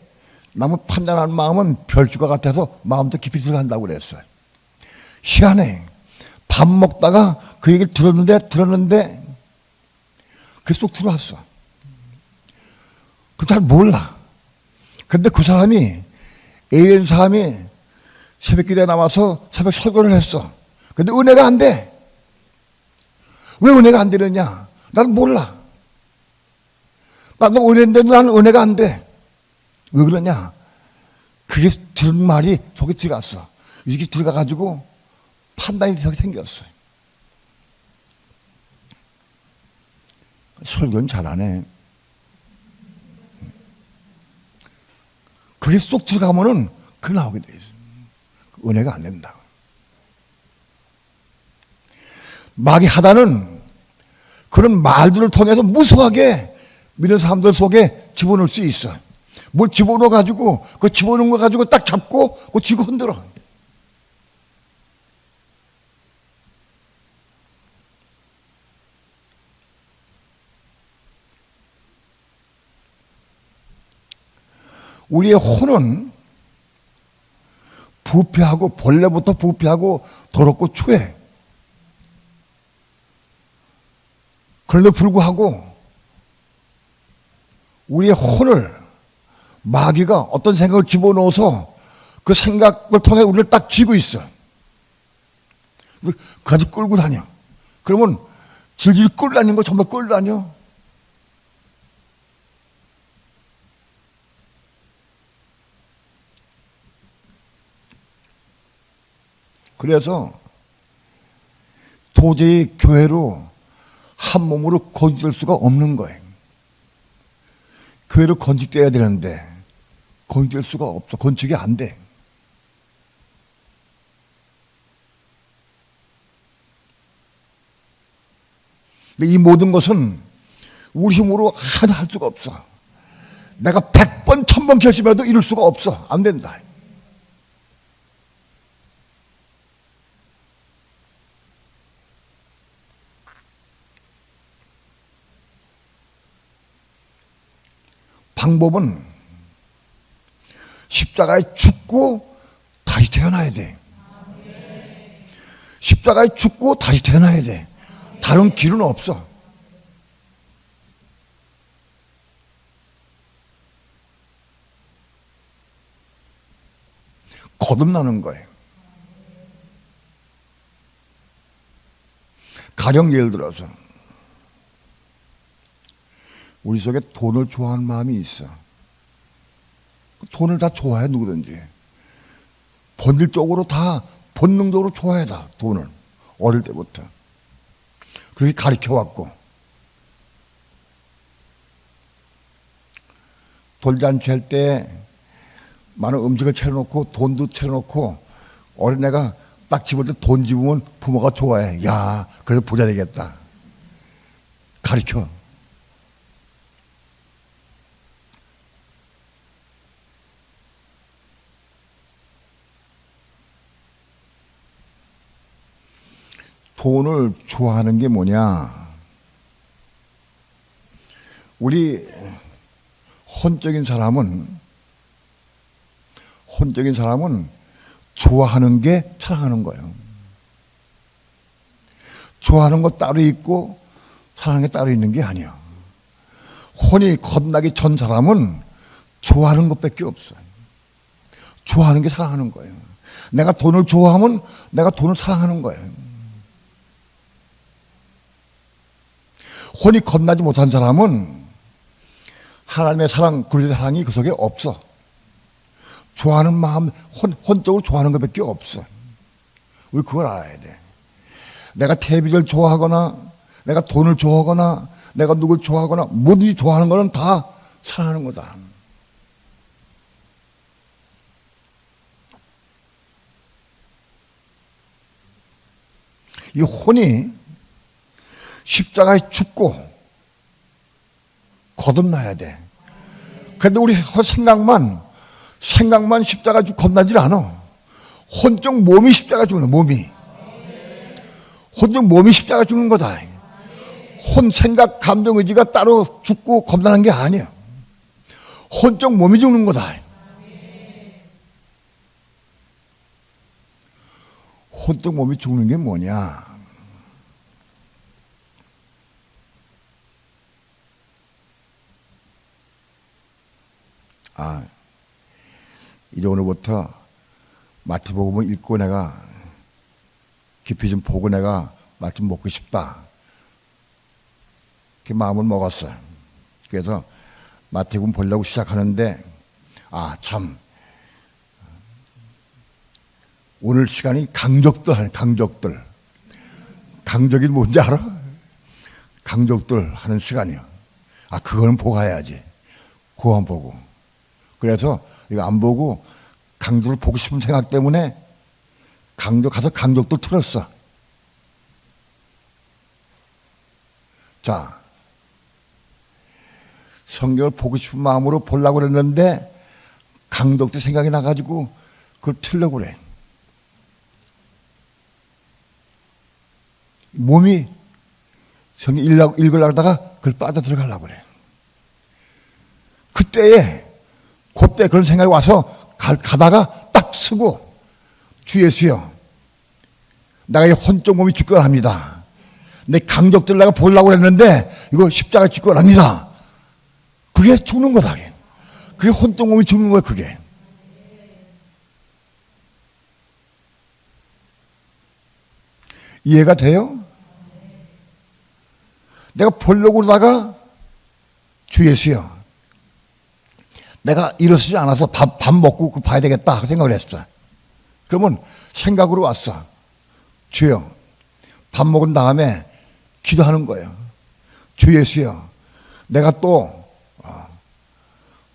나무 판단하는 마음은 별주가 같아서 마음도 깊이 들어간다고 그랬어요. 희한해. 밥 먹다가 그 얘기를 들었는데 그게 쏙 들어왔어. 그 잘 몰라. 근데 그 사람이 A라는 사람이 새벽 기도에 나와서 새벽 설교를 했어. 근데 은혜가 안 돼. 왜 은혜가 안 되느냐? 나는 몰라. 나도 은혜인데 나는 은혜가 안 돼. 왜 그러냐? 그게 들은 말이 속에 들어갔어. 이게 들어가가지고 판단이 생겼어요. 설교는 잘하네. 그게 쏙 들어가면은 그 나오게 돼 있어요. 은혜가 안 된다. 마귀 하다는 그런 말들을 통해서 무수하게 믿는 사람들 속에 집어넣을 수 있어. 뭘 집어넣어 가지고 그 집어넣은 거 가지고 딱 잡고 그 쥐고 흔들어. 우리의 혼은 부패하고 본래부터 부패하고 더럽고 추해. 그런데 불구하고 우리의 혼을 마귀가 어떤 생각을 집어넣어서 그 생각을 통해 우리를 딱 쥐고 있어. 그까지 끌고 다녀. 그러면 질질 끌고 다니는 거 정말 끌고 다녀. 그래서 도저히 교회로 한 몸으로 건질 수가 없는 거예요. 교회로 건축돼야 되는데 건축될 수가 없어. 건축이 안 돼. 근데 이 모든 것은 우리 힘으로 하나 할 수가 없어. 내가 100번, 1000번 결심해도 이룰 수가 없어. 안 된다. 방법은 십자가에 죽고 다시 태어나야 돼. 십자가에 죽고 다시 태어나야 돼. 다른 길은 없어. 거듭나는 거예요. 가령 예를 들어서 우리 속에 돈을 좋아하는 마음이 있어. 돈을 다 좋아해, 누구든지. 본질적으로 다 본능적으로 좋아해, 다 돈을. 어릴 때부터. 그렇게 가르쳐왔고. 돌잔치 할 때 많은 음식을 차려놓고 돈도 차려놓고 어린애가 딱 집을 때 돈 집으면 부모가 좋아해. 야, 그래서 부자 되겠다. 가르쳐. 돈을 좋아하는 게 뭐냐? 우리 혼적인 사람은 좋아하는 게 사랑하는 거예요. 좋아하는 거 따로 있고 사랑하는 게 따로 있는 게 아니야. 혼이 겁나기 전 사람은 좋아하는 것밖에 없어요. 좋아하는 게 사랑하는 거예요. 내가 돈을 좋아하면 내가 돈을 사랑하는 거예요. 혼이 겁나지 못한 사람은 하나님의 사랑, 그리스도의 사랑이 그 속에 없어. 좋아하는 마음, 혼적으로 좋아하는 것밖에 없어. 우리 그걸 알아야 돼. 내가 TV를 좋아하거나 내가 돈을 좋아하거나 내가 누굴 좋아하거나 뭐든지 좋아하는 거는 다 사랑하는 거다. 이 혼이 십자가에 죽고 거듭나야 돼. 그런데 우리 생각만 십자가 죽고 겁나질 않아. 혼적 몸이 십자가 죽는 거야, 몸이. 혼적 몸이 십자가 죽는 거다. 혼, 생각, 감정, 의지가 따로 죽고 겁나는 게 아니야. 혼적 몸이 죽는 거다. 혼적 몸이 죽는 게 뭐냐? 이제 오늘부터 마태복음을 읽고 내가 깊이 좀 보고 내가 말씀 먹고 싶다. 이렇게 마음을 먹었어요. 그래서 마태복음 보려고 시작하는데 참 오늘 시간이 강적이 뭔지 알아? 강적들 하는 시간이야. 그거는 보고 가야지. 그거 안 보고. 그래서 이거 안 보고 강적을 보고 싶은 생각 때문에 가서 강적들 틀었어. 자, 성경을 보고 싶은 마음으로 보려고 그랬는데 강적들 생각이 나가지고 그걸 틀려고 그래. 몸이 성경 읽으려고 하다가 그걸 빠져들어가려고 그래. 그때 그런 생각이 와서 가다가 딱 쓰고 주 예수여, 내가 이 혼적 몸이 죽건합니다. 내 강적들 내가 보려고 했는데 이거 십자가 죽건합니다. 그게 죽는 거다. 그게 혼적 몸이 죽는 거야. 그게. 이해가 돼요? 내가 보려고 그러다가 주 예수여, 내가 일어서지 않아서 밥 먹고 그거 봐야 되겠다 생각을 했어. 그러면 생각으로 왔어. 주여, 밥 먹은 다음에 기도하는 거예요. 주 예수여, 내가 또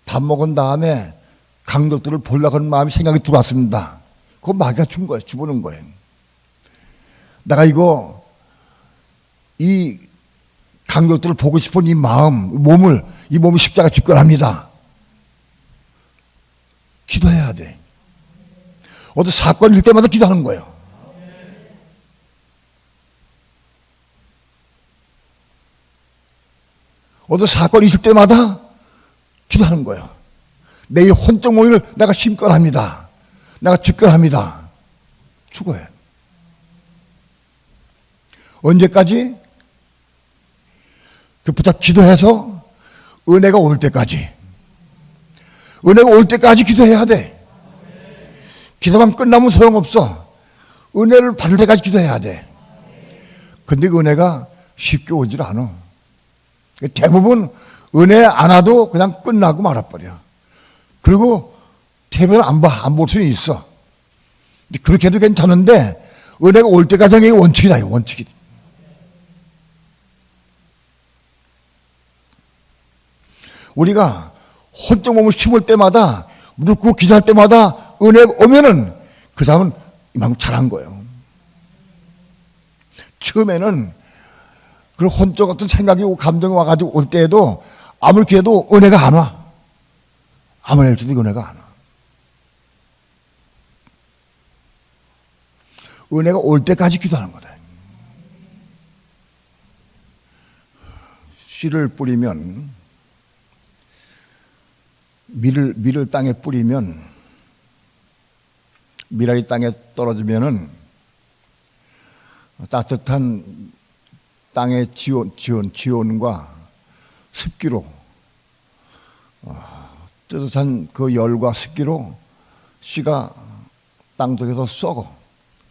밥 먹은 다음에 강적들을 보려고 하는 마음이 생각이 들어왔습니다. 그거 마귀가 준 거예요. 집어넣은 거예요. 내가 이 강적들을 보고 싶은 이 몸을 십자가 죽건합니다. 기도해야 돼. 어떤 사건이 있을 때마다 기도하는 거예요. 어떤 사건이 있을 때마다 기도하는 거예요. 내 이 혼적 몸을 내가 심건합니다. 내가 죽건합니다. 죽어야 해. 언제까지? 부터 기도해서 은혜가 올 때까지. 은혜가 올 때까지 기도해야 돼. 기도만 끝나면 소용없어. 은혜를 받을 때까지 기도해야 돼. 근데 그 은혜가 쉽게 오질 않아. 대부분 은혜 안 와도 그냥 끝나고 말아버려. 그리고 TV를 안 볼 수는 있어. 그렇게 해도 괜찮은데 은혜가 올 때까지 이게 원칙이다. 이게 원칙이. 우리가 혼적 몸을 심을 때마다 무릎 꿇고 기도할 때마다 은혜 오면은 그 사람은 이만큼 잘한 거예요. 처음에는 그 혼적 같은 생각이 오고 감정이 와가지고 올 때에도 아무리 기도해도 은혜가 안 와. 아무리 해도 은혜가 안 와. 은혜가 올 때까지 기도하는 거다. 씨를 뿌리면, 밀을 땅에 뿌리면, 밀알이 땅에 떨어지면은 따뜻한 땅의 지온과 습기로, 뜨뜻한 그 열과 습기로 씨가 땅 속에서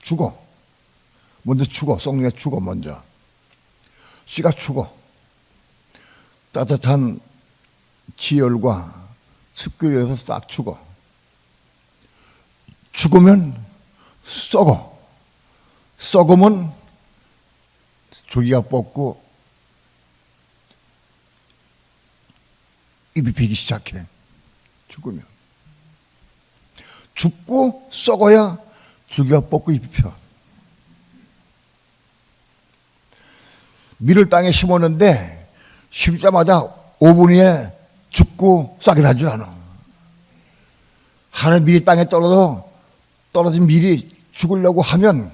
죽어. 먼저 썩는 게 죽어, 먼저. 씨가 죽어. 따뜻한 지열과 습기로 해서 싹 죽어. 죽으면 썩어. 썩으면 조기가 뻗고 입이 비기 시작해. 죽으면. 죽고 썩어야 조기가 뻗고 입이 펴. 밀을 땅에 심었는데 심자마자 5분 후에 죽고 싹이 나질 않아. 하늘 밀이 땅에 떨어진 밀이 죽으려고 하면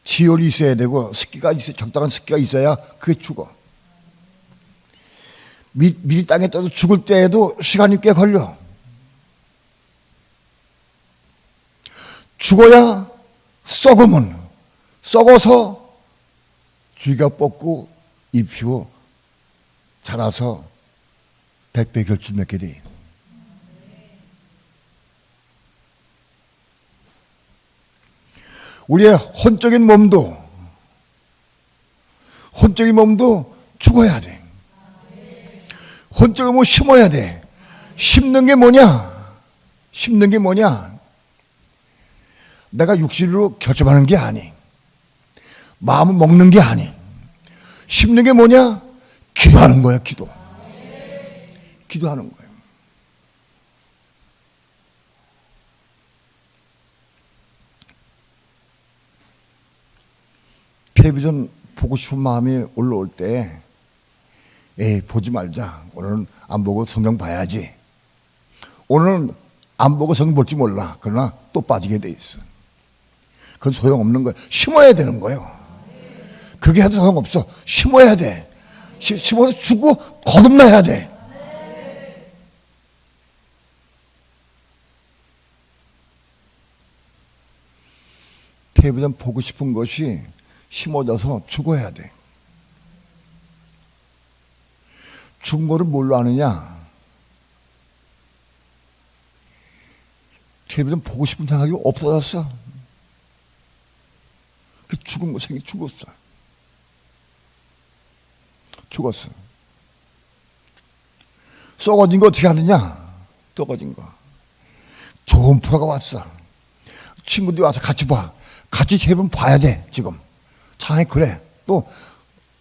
지열이 있어야 되고 적당한 습기가 있어야 그게 죽어. 밀이 땅에 떨어져 죽을 때에도 시간이 꽤 걸려. 죽어야 썩어서 줄기가 뻗고 잎이 피고 자라서 백배 결실 맺게 돼. 우리의 혼적인 몸도 죽어야 돼. 혼적인 몸을 심어야 돼. 심는 게 뭐냐? 내가 육신으로 결정하는 게 아니. 마음을 먹는 게 아니. 심는 게 뭐냐? 기도하는 거야, 기도. 기도하는 거예요. 텔레비전 보고 싶은 마음이 올라올 때, 보지 말자. 오늘은 안 보고 성경 봐야지. 오늘은 안 보고 성경 볼지 몰라. 그러나 또 빠지게 돼 있어. 그건 소용없는 거예요. 심어야 되는 거예요. 그게 해도 소용없어. 심어야 돼. 심어서 주고 거듭나야 돼. 텔레비전 보고 싶은 것이 심어져서 죽어야 돼. 죽은 거를 뭘로 아느냐? 텔레비전 보고 싶은 생각이 없어졌어. 그 죽은 거 생기 죽었어. 썩어진 거 어떻게 하느냐? 썩어진 거. 좋은 프로가 왔어. 친구들이 와서 같이 봐. 같이 텔레비전 봐야 돼, 지금. 차라리 그래. 또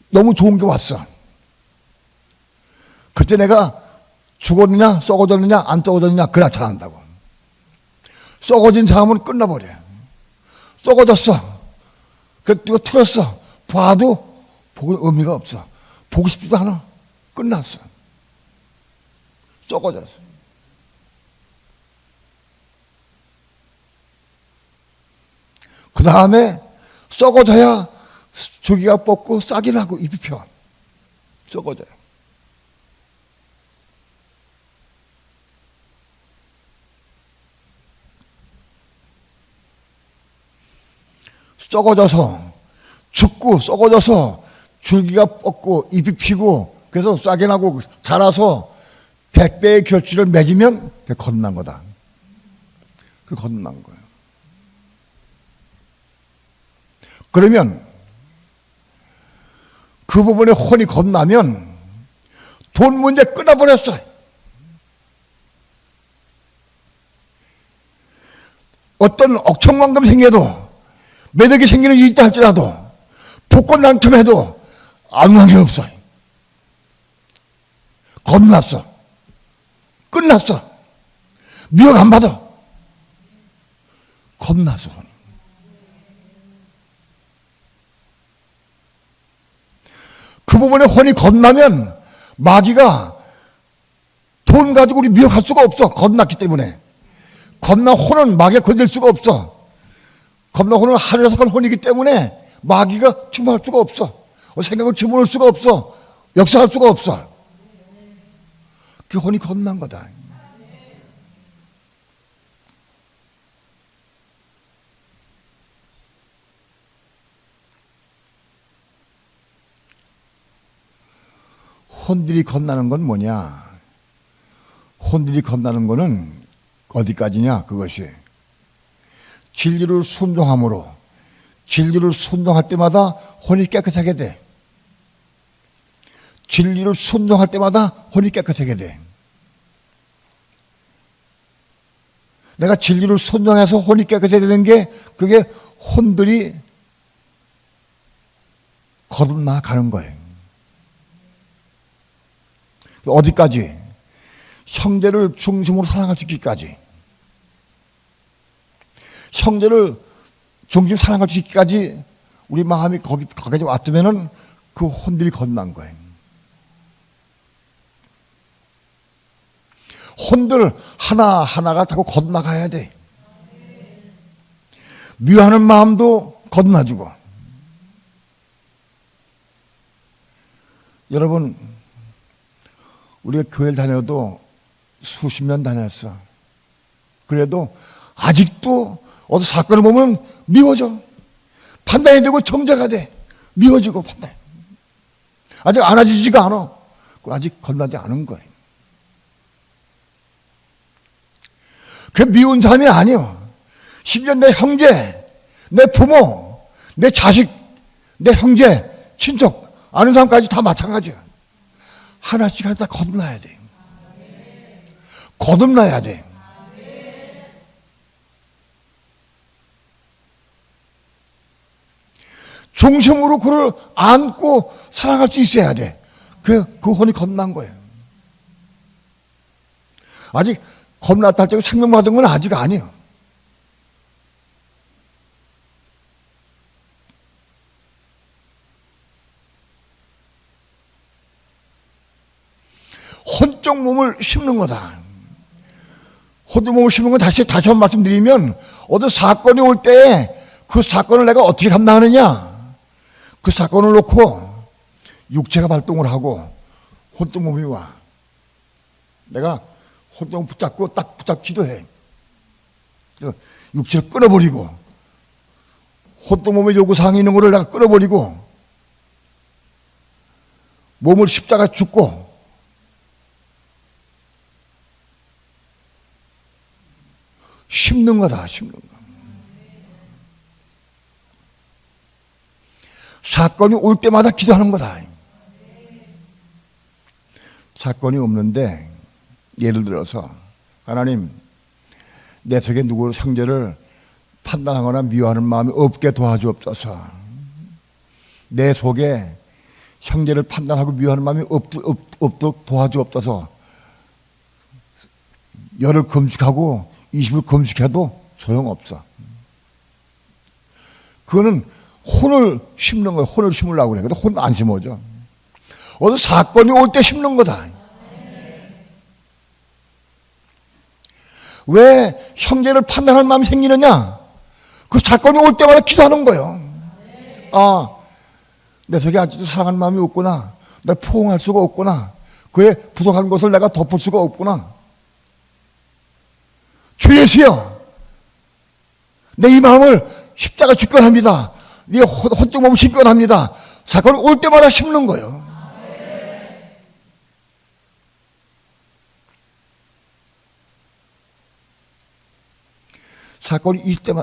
너무 좋은 게 왔어. 그때 내가 죽었느냐, 썩어졌느냐, 안 썩어졌느냐, 그래 나타난다고. 썩어진 사람은 끝나버려. 썩어졌어. 그거 틀었어. 봐도 보고 의미가 없어. 보고 싶지도 않아. 끝났어. 썩어졌어. 그 다음에 썩어져야 조기가 뻗고 싹이 나고 잎이 펴. 썩어져요. 썩어져서 죽고 썩어져서 줄기가 뻗고 잎이 피고 그래서 싹이 나고 자라서 100배의 결실을 맺으면 그게 거듭난 거다. 그게 거듭난 거예요. 그러면 그 부분에 혼이 거듭나면 돈 문제 끊어버렸어. 어떤 억청만금 생겨도 매덕이 생기는 일이 있다 할지라도 복권 당첨해도 아무 관계 없어. 겁났어. 끝났어. 미역 안 받아. 겁났어. 그 부분에 혼이 겁나면 마귀가 돈 가지고 우리 미혹할 수가 없어. 겁났기 때문에. 겁나 혼은 마귀가 건들 수가 없어. 겁나 혼은 하늘에서 간 혼이기 때문에 마귀가 침범할 수가 없어. 생각을 집어넣을 수가 없어. 역사할 수가 없어. 그 혼이 겁난 거다. 혼들이 겁나는 건 뭐냐? 혼들이 겁나는 거는 어디까지냐? 그것이 진리를 순종함으로, 진리를 순종할 때마다 혼이 깨끗하게 돼. 진리를 순종할 때마다 혼이 깨끗하게 돼. 내가 진리를 순종해서 혼이 깨끗하게 되는 게, 그게 혼들이 거듭나가는 거예요. 어디까지? 형제를 중심으로 사랑할 수 있기까지. 형제를 중심으로 사랑할 수 있기까지 우리 마음이 거기까지 왔으면은 그 혼들이 거듭난 거예요. 혼들 하나하나가 자꾸 거듭나가야 돼. 미워하는 마음도 거듭나주고. 여러분, 우리가 교회를 다녀도 수십 년 다녔어. 그래도 아직도 어떤 사건을 보면 미워져. 판단이 되고 정죄가 돼. 미워지고 판단. 아직 안아지지가 않아. 아직 건너지 않은 거예요. 그 미운 사람이 아니요. 심지어 내 형제, 내 부모, 내 자식, 내 형제, 친척, 아는 사람까지 다 마찬가지야. 하나씩 다 거듭나야 돼. 거듭나야 돼. 중심으로 그를 안고 사랑할 수 있어야 돼. 그 혼이 겁난 거예요. 아직 겁났다 할 적에 생명받은 건 아직 아니에요. 혼적 몸을 심는 거다. 혼적 몸을 심는 건 다시 한번 말씀드리면, 어떤 사건이 올 때 그 사건을 내가 어떻게 감당하느냐? 그 사건을 놓고 육체가 발동을 하고 혼적 몸이 와. 내가 혼적 몸 붙잡고 딱 붙잡기도 해. 육체를 끊어버리고, 혼적 몸의 요구사항이 있는 거를 내가 끊어버리고, 몸을 십자가 죽고, 심는 거다, 심는 거. 사건이 올 때마다 기도하는 거다. 사건이 없는데, 예를 들어서, 하나님, 내 속에 누구 상대를 판단하거나 미워하는 마음이 없게 도와주옵소서. 내 속에 형제를 판단하고 미워하는 마음이 없도록 도와주옵소서. 열을 금식하고 20일 금식해도 소용없어. 그거는 혼을 심는 거예요. 혼을 심으려고 그래. 근데 혼 안 심어져. 어떤 사건이 올 때 심는 거다. 왜 형제를 판단할 마음이 생기느냐? 그 사건이 올 때마다 기도하는 거예요. 아, 내 속에 아직도 사랑하는 마음이 없구나. 내가 포옹할 수가 없구나. 그의 부족한 것을 내가 덮을 수가 없구나. 주 예수여, 내 이 마음을 십자가 주권합니다. 네 혼적 몸 신권합니다. 사건이 올 때마다 심는 거예요. 사건이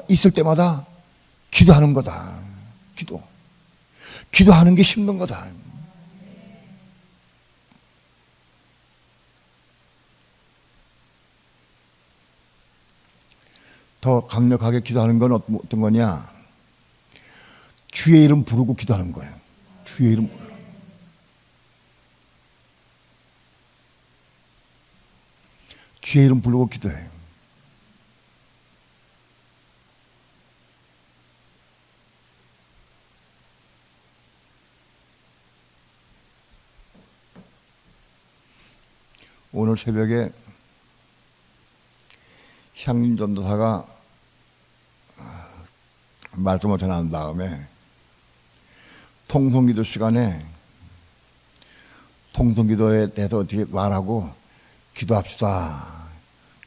있을 때마다 기도하는 거다. 기도하는 게 심는 거다. 더 강력하게 기도하는 건 어떤 거냐? 주의 이름 부르고 기도하는 거예요. 주의 이름 부르고. 주의 이름 부르고 기도해요. 오늘 새벽에 향림 전도사가 말씀을 전한 다음에 통성기도 시간에 통성기도에 대해서 어떻게 말하고 기도합시다.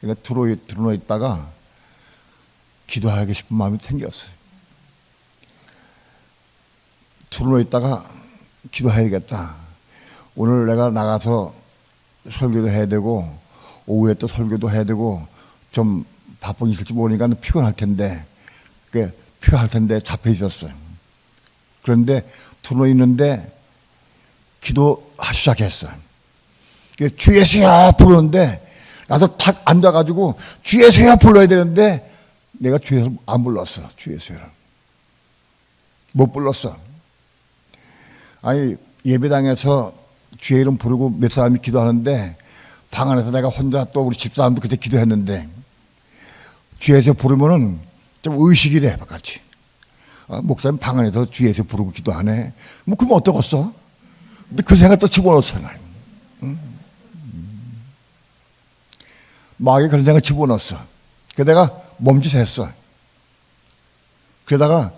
그러니까 들어놓 있다가 기도하고 싶은 마음이 생겼어요. 들어놓 있다가 기도해야겠다. 오늘 내가 나가서 설교도 해야 되고 오후에 또 설교도 해야 되고 좀 바쁜 게 있을지 모르니까 피곤할 텐데 필요할 텐데 잡혀 있었어요. 그런데 들어놓 있는데 기도하기 시작했어요. 주 예수야 부르는데 나도 탁 앉아가지고 주 예수야 불러야 되는데 내가 주 예수 안 불렀어. 주 예수를 못 불렀어. 아니 예배당에서 주의 이름 부르고 몇 사람이 기도하는데 방 안에서 내가 혼자 또 우리 집사람도 그때 기도했는데 주 예수 부르면은 좀 의식이 돼 같이. 목사님 방 안에서 주 예수 부르고 기도하네. 뭐 그러면 어떠겠어? 근데 그 생각 또 집어넣었어. 마음에 그런 생각 집어넣었어. 그래서 내가 멈칫했어. 그러다가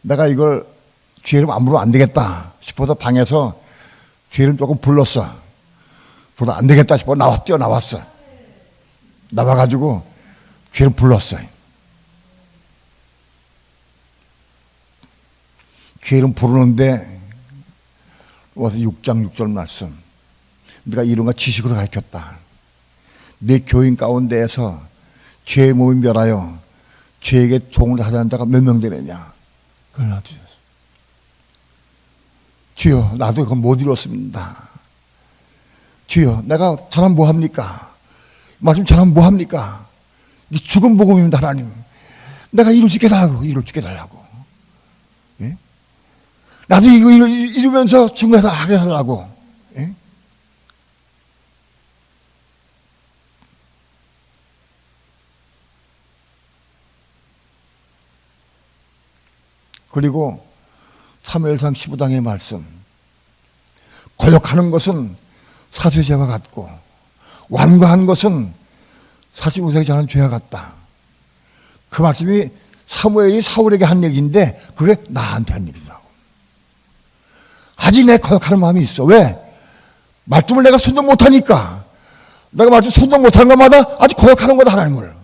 내가 이걸 주의 이름 안 부르면 안 되겠다 싶어서 방에서 주의 이름 조금 불렀어. 그러다 안 되겠다 싶어 뛰어나왔어. 나와가지고 주의 이름 불렀어. 주의 이름 부르는데 와서 6장 6절 말씀. 네가 이름과 지식으로 가르쳤다. 내 교인 가운데에서 죄의 몸이 멸하여 죄에게 종을 하자는 자가 몇 명 되느냐. 그걸 놔주셨어. 주여 나도 그거 못 이뤘습니다. 주여 내가 잘하면 뭐합니까? 말씀 잘하면 뭐합니까? 이 죽은 복음입니다. 하나님 내가 이룰 수 있게 달라고 예? 나도 이거 이루면서 중간에서 하게 하려고 예? 그리고 사무엘상 15장의 말씀 거역하는 것은 사수죄와 같고 완고한 것은 45세기 전한 죄와 같다. 그 말씀이 사무엘이 사울에게 한 얘기인데 그게 나한테 한 얘기더라고. 아직 내 거역하는 마음이 있어. 왜? 말씀을 내가 순종 못하니까. 내가 말씀 순종 못하는 것마다 아직 거역하는 거다. 하나님을.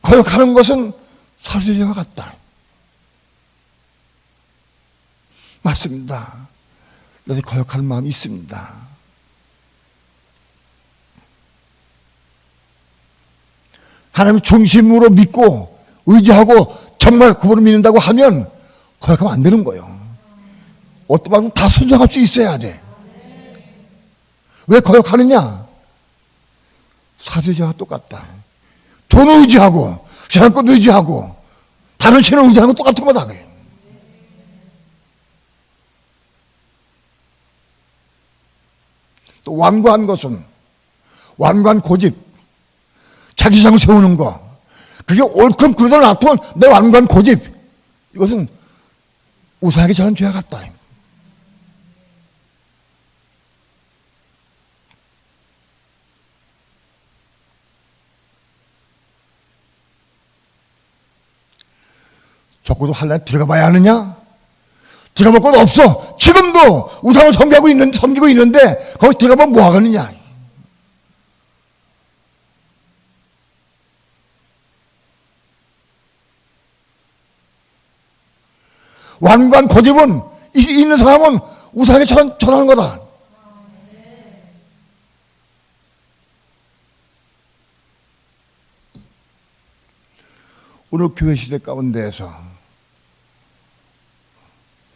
거역하는 것은 사수죄와 같다. 맞습니다. 그래서 거역하는 마음이 있습니다. 하나님 중심으로 믿고 의지하고 정말 그분을 믿는다고 하면 거역하면 안 되는 거예요. 어떤 말은 다 순종할 수 있어야 돼. 왜 거역하느냐? 사수죄와 똑같다. 돈 의지하고 세상 것 의지하고 다른 신을 의지하는 건 똑같은 거다. 또 완고한 것은 완고한 고집 자기상 세우는 거 그게 옳든 그러든 나쁜 내 완고한 고집 이것은 우상에게 저는 죄가 같다. 적고도 한란에 들어가 봐야 하느냐? 들어가 볼 것 없어. 지금도 우상을 섬기고 있는데 거기 들어가면 뭐 하겠느냐? 완고한 고집은 있는 사람은 우상에게 전하는 거다. 오늘 교회 시대 가운데에서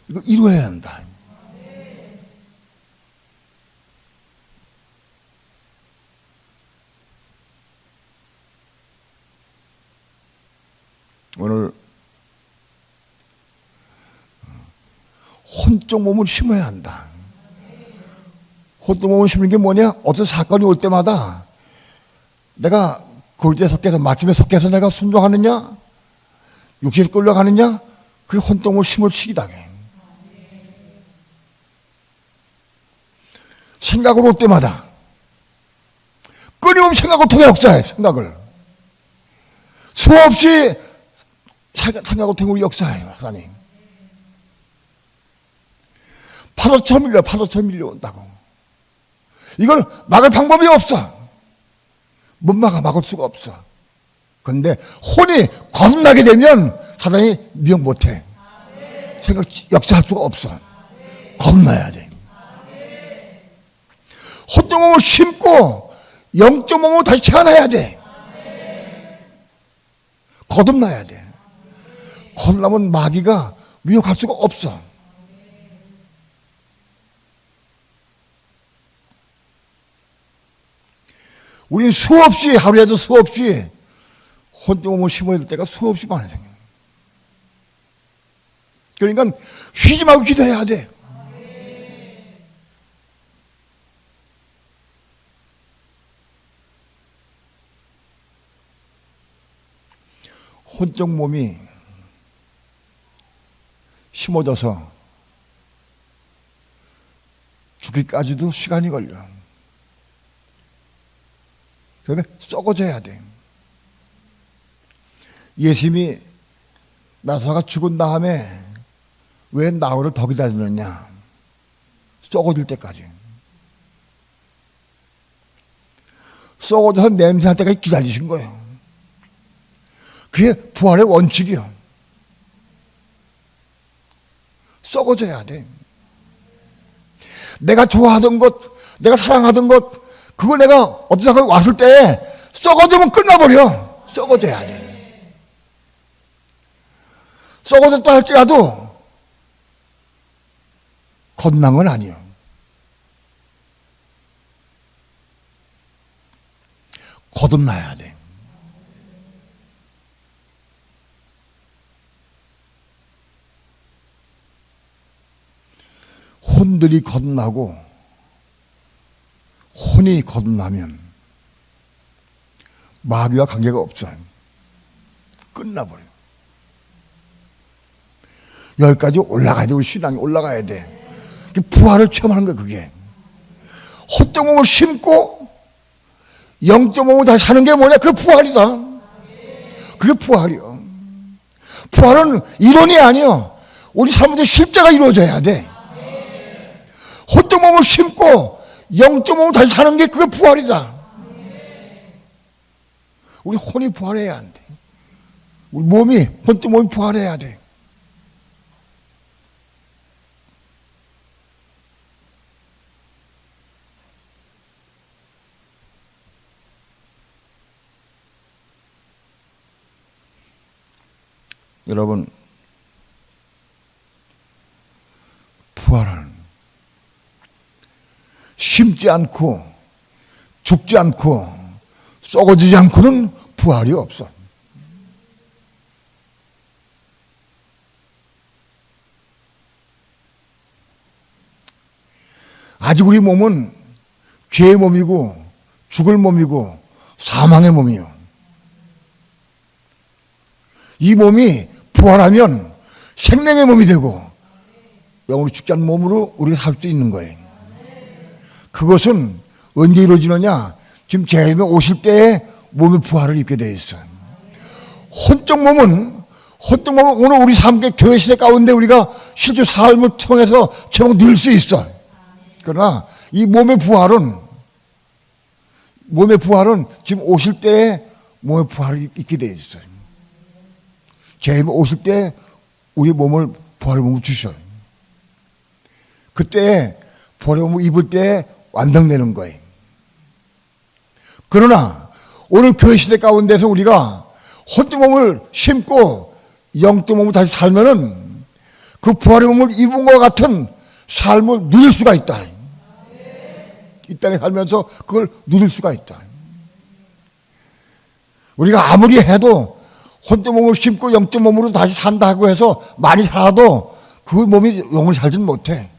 이거 이루어야 한다. 오늘 혼적 몸을 심어야 한다. 혼적 몸을 심는 게 뭐냐? 어떤 사건이 올 때마다 내가 골대에 속해서 말씀에 속해서 내가 순종하느냐? 육신에 끌려가느냐? 그게 혼적 몸을 심을 시기다. 생각으로 올 때마다 끊임없이 생각을 통해 역사해. 생각을 수없이 생각을 통해 우리 역사해. 하나님 파도처럼 밀려, 파도처럼 밀려온다고. 이걸 막을 방법이 없어. 못 막을 수가 없어. 그런데 혼이 거듭나게 되면 사단이 미혹 못해. 생각, 역사할 수가 없어. 거듭나야 돼. 혼된 몸을 심고 영적 몸을 다시 태어나야 돼. 거듭나야 돼. 거듭나면 마귀가 미혹할 수가 없어. 우리는 수없이, 하루에도 수없이 혼된 몸을 심어야 될 때가 수없이 많이 생겨요. 그러니까 쉬지 말고 기도해야 돼. 혼적 몸이 심어져서 죽기까지도 시간이 걸려. 그러면 썩어져야 돼. 예수님이 나사가 죽은 다음에 왜 나흘을 더 기다리느냐? 썩어질 때까지. 썩어져서 냄새날 때까지 기다리신 거예요. 그게 부활의 원칙이요. 썩어져야 돼. 내가 좋아하던 것, 내가 사랑하던 것, 그걸 내가 어떤 상황에 왔을 때 썩어지면 끝나버려. 썩어져야 돼. 썩어졌다 할지라도 거듭난 건 아니에요. 거듭나야 돼. 혼들이 거듭나고 혼이 거듭나면 마귀와 관계가 없어요. 끝나버려요. 여기까지 올라가야 돼. 우리 신앙이 올라가야 돼. 부활을 체험하는 거야, 그게. 헛된 몸을 심고 영적 몸을 다시 사는 게 뭐냐? 그게 부활이다. 그게 부활이요. 부활은 이론이 아니요. 우리 삶에 실제가 이루어져야 돼. 헛된 몸을 심고 영적 몸을 다시 사는 게 그게 부활이다. 우리 혼이 부활해야 안 돼. 우리 몸이, 헛된 몸이 부활해야 돼. 여러분, 부활은 심지 않고 죽지 않고 썩어지지 않고는 부활이 없어. 아직 우리 몸은 죄의 몸이고 죽을 몸이고 사망의 몸이요. 이 몸이 부활하면 생명의 몸이 되고 영으로 죽지 않는 몸으로 우리가 살 수 있는 거예요. 그것은 언제 이루어지느냐? 지금 재림에 오실 때에 몸의 부활을 입게 되어 있어요. 혼적 몸은 오늘 우리 삶의 교회 시대 가운데 우리가 실제 삶을 통해서 제법 늘 수 있어. 그러나 이 몸의 부활은 지금 오실 때에 몸의 부활을 입게 되어 있어요. 재림에 오실 때 우리 몸을 부활의 몸을 주셔요. 그때 부활의 몸을 입을 때 완성되는 거예요. 그러나 오늘 교회 시대 가운데서 우리가 혼적 몸을 심고 영적 몸을 다시 살면은 그 부활의 몸을 입은 것 같은 삶을 누릴 수가 있다. 이 땅에 살면서 그걸 누릴 수가 있다. 우리가 아무리 해도 혼적 몸을 심고 영적 몸으로 다시 산다고 해서 많이 살아도 그 몸이 영을 살지는 못해.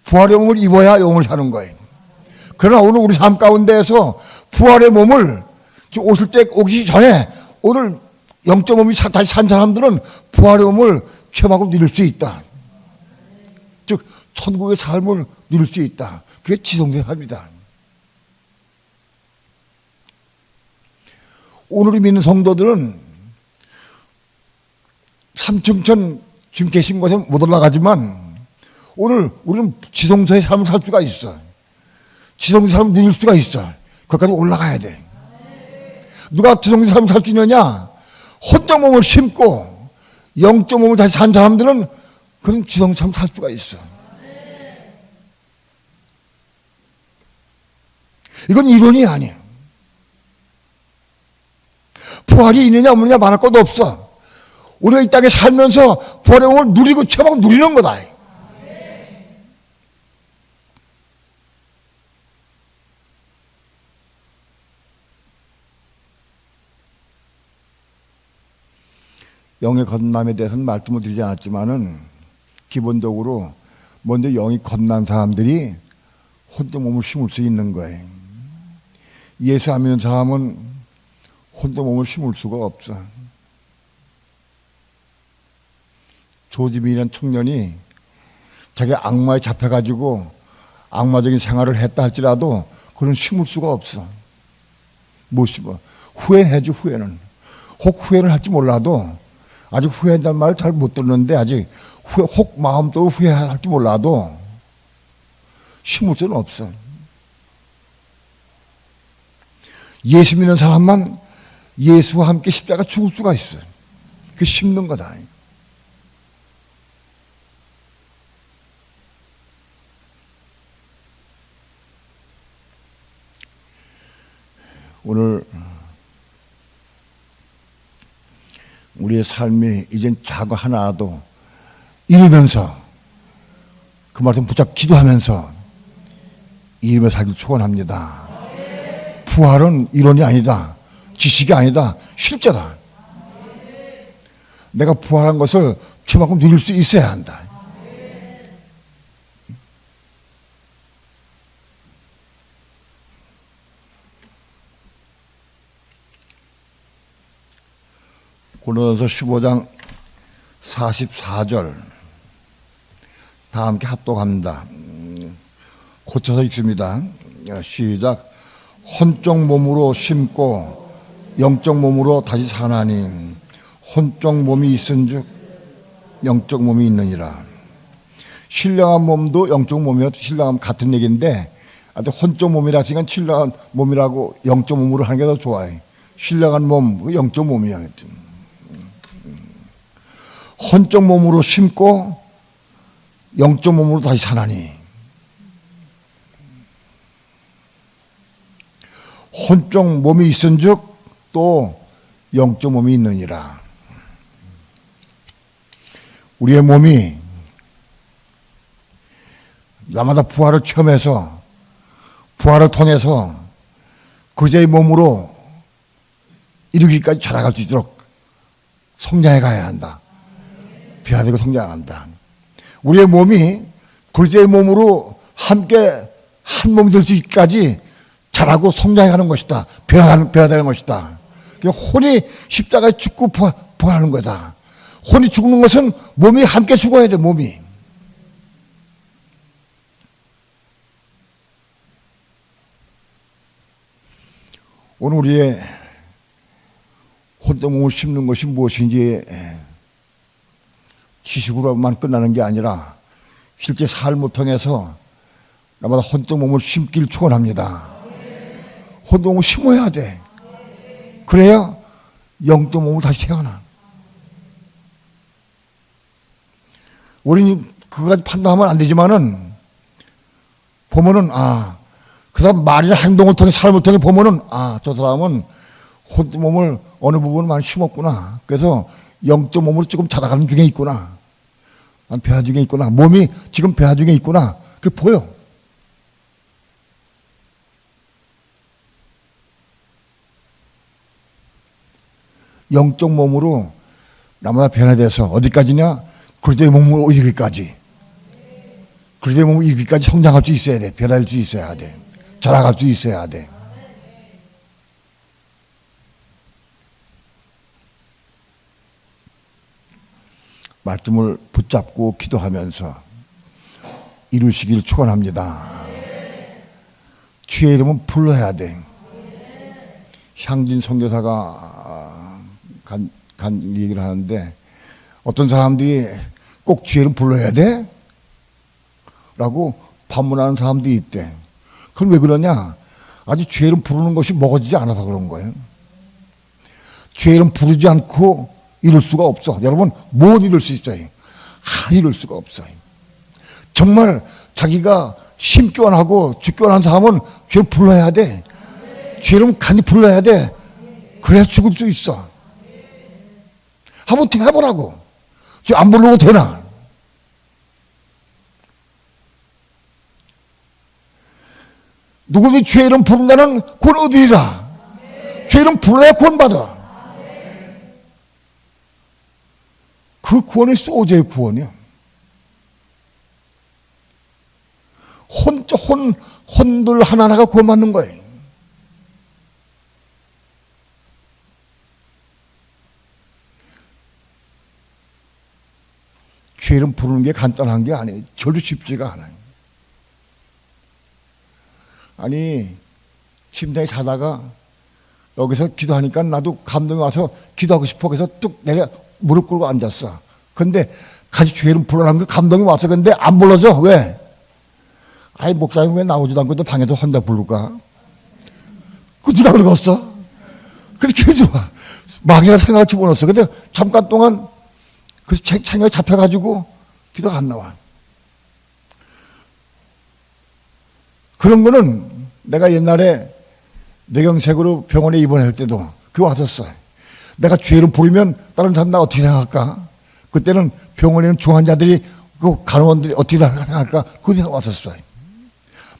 부활의 몸을 입어야 영을 사는 거예요. 그러나 오늘 우리 삶 가운데에서 부활의 몸을 오실 때 오기 전에 오늘 영적 몸이 다시 산 사람들은 부활의 몸을 체험하고 누릴 수 있다. 즉 천국의 삶을 누릴 수 있다. 그게 지성된 삶이다. 오늘 믿는 성도들은 3층천 지금 계신 곳에 못 올라가지만 오늘 우리는 지성소의 삶을 살 수가 있어. 지성소의 삶을 누릴 수가 있어. 거기까지 올라가야 돼. 누가 지성소의 삶을 살 수 있느냐? 혼적 몸을 심고 영적 몸을 다시 산 사람들은 그런 지성소의 삶을 살 수가 있어. 이건 이론이 아니에요. 부활이 있느냐 없느냐 말할 것도 없어. 우리가 이 땅에 살면서 부활의 몸을 누리고 체험하고 누리는 거다. 영의 건남에 대해서는 말씀을 드리지 않았지만은 기본적으로 먼저 영이 건난 사람들이 혼자 몸을 심을 수 있는 거예요. 예수 안 믿는 사람은 혼자 몸을 심을 수가 없어. 조지민이라는 청년이 자기 악마에 잡혀가지고 악마적인 생활을 했다 할지라도 그는 심을 수가 없어. 못 심어. 후회해야지, 후회는. 혹 후회를 할지 몰라도, 아직 후회한다는 말을 잘 못 듣는데, 아직 혹 마음도 후회할지 몰라도 심을 수는 없어. 예수 믿는 사람만 예수와 함께 십자가 죽을 수가 있어. 그게 심는 거다. 오늘 우리의 삶이 이젠 작은 하나도 이루면서 그 말씀 붙잡고 기도하면서 이루며 살길 축원합니다. 부활은 이론이 아니다. 지식이 아니다. 실제다. 내가 부활한 것을 저만큼 누릴 수 있어야 한다. 고린도전서 15장 44절 다 함께 합독합니다. 고쳐서 읽습니다. 시작. 혼적 몸으로 심고 영적 몸으로 다시 사나니 혼적 몸이 있은즉 영적 몸이 있느니라. 신령한 몸도 영적 몸이요. 신령함 같은 얘기인데 혼적 몸이라 하시니까 신령한 몸이라고 영적 몸으로 하는 게 더 좋아요. 신령한 몸, 영적 몸이야. 혼적 몸으로 심고 영적 몸으로 다시 사나니 혼적 몸이 있은즉 또 영적 몸이 있느니라. 우리의 몸이 날마다 부활을 체험해서 부활을 통해서 그제의 몸으로 이루기까지 자라갈 수 있도록 성장해 가야 한다. 변화되고 성장한다. 우리의 몸이 그리스도의 몸으로 함께 한 몸이 될 수 있기까지 자라고 성장해가는 것이다. 변화되는 것이다. 혼이 십자가에 죽고 부활하는 거다. 혼이 죽는 것은 몸이 함께 죽어야 돼. 몸이. 오늘 우리의 혼적 몸을 심는 것이 무엇인지 지식으로만 끝나는 게 아니라 실제 삶을 통해서 나마다 혼적 몸을 심기를 축원합니다. 혼적 몸을 심어야 돼. 그래야 영적 몸을 다시 태어나. 우리는 그거까지 판단하면 안 되지만은 보면은 그 사람 말이나 행동을 통해 삶을 통해 보면은 저 사람은 혼적 몸을 어느 부분을 많이 심었구나. 그래서 영적 몸으로 조금 자라가는 중에 있구나. 변화 중에 있구나. 몸이 지금 변화 중에 있구나. 그게 보여. 영적 몸으로 나마다 변화돼서 어디까지냐? 그리스도의 몸으로 이르기까지. 그리스도의 몸으로 이르기까지 성장할 수 있어야 돼. 변화할 수 있어야 돼. 자라갈 수 있어야 돼. 말씀을 붙잡고 기도하면서 이루시길 축원합니다. 주의 이름은 불러야 돼. 향진 선교사가 간 얘기를 하는데 어떤 사람들이 꼭 주의 이름 불러야 돼? 라고 반문하는 사람들이 있대. 그럼 왜 그러냐? 아직 죄 이름 부르는 것이 먹어지지 않아서 그런 거예요. 죄 이름 부르지 않고 이룰 수가 없어. 여러분, 못 이룰 수 있어요. 이룰 수가 없어요. 정말 자기가 심교환하고 주교환한 사람은 죄를 불러야 돼. 죄 이름 간이 불러야 돼. 그래야 죽을 수 있어. 한번 해보라고. 죄 안 부르고 되나? 누구든지 죄 이름 부른다는 구원 얻으리라. 죄 이름 불러야 구원 받아. 그 구원이 소재의 구원이야. 혼들 하나하나가 구원 받는 거예요. 죄 이름 부르는 게 간단한 게 아니에요. 절대 쉽지가 않아요. 아니, 침대에 자다가 여기서 기도하니까 나도 감동이 와서 기도하고 싶어. 그래서 뚝 내려 무릎 꿇고 앉았어. 근데 같이 죄 이름 불러라는 게 감동이 와서 근데 안 불러줘. 왜? 아이, 목사님 왜 나오지도 않고 또 방에서 혼자 부를까? 그 누가 그러겠어? 그렇게 좋아. 마귀가 생각을 집어넣었어. 근데 잠깐 동안 그 생각이 잡혀가지고 기도가 안 나와. 그런 거는 내가 옛날에 뇌경색으로 병원에 입원할 때도 그거 왔었어. 내가 죄를 부르면 다른 사람 나 어떻게 생각할까? 그때는 병원에 있는 중환자들이 그 간호원들이 어떻게 생각할까? 그거 생각 왔었어.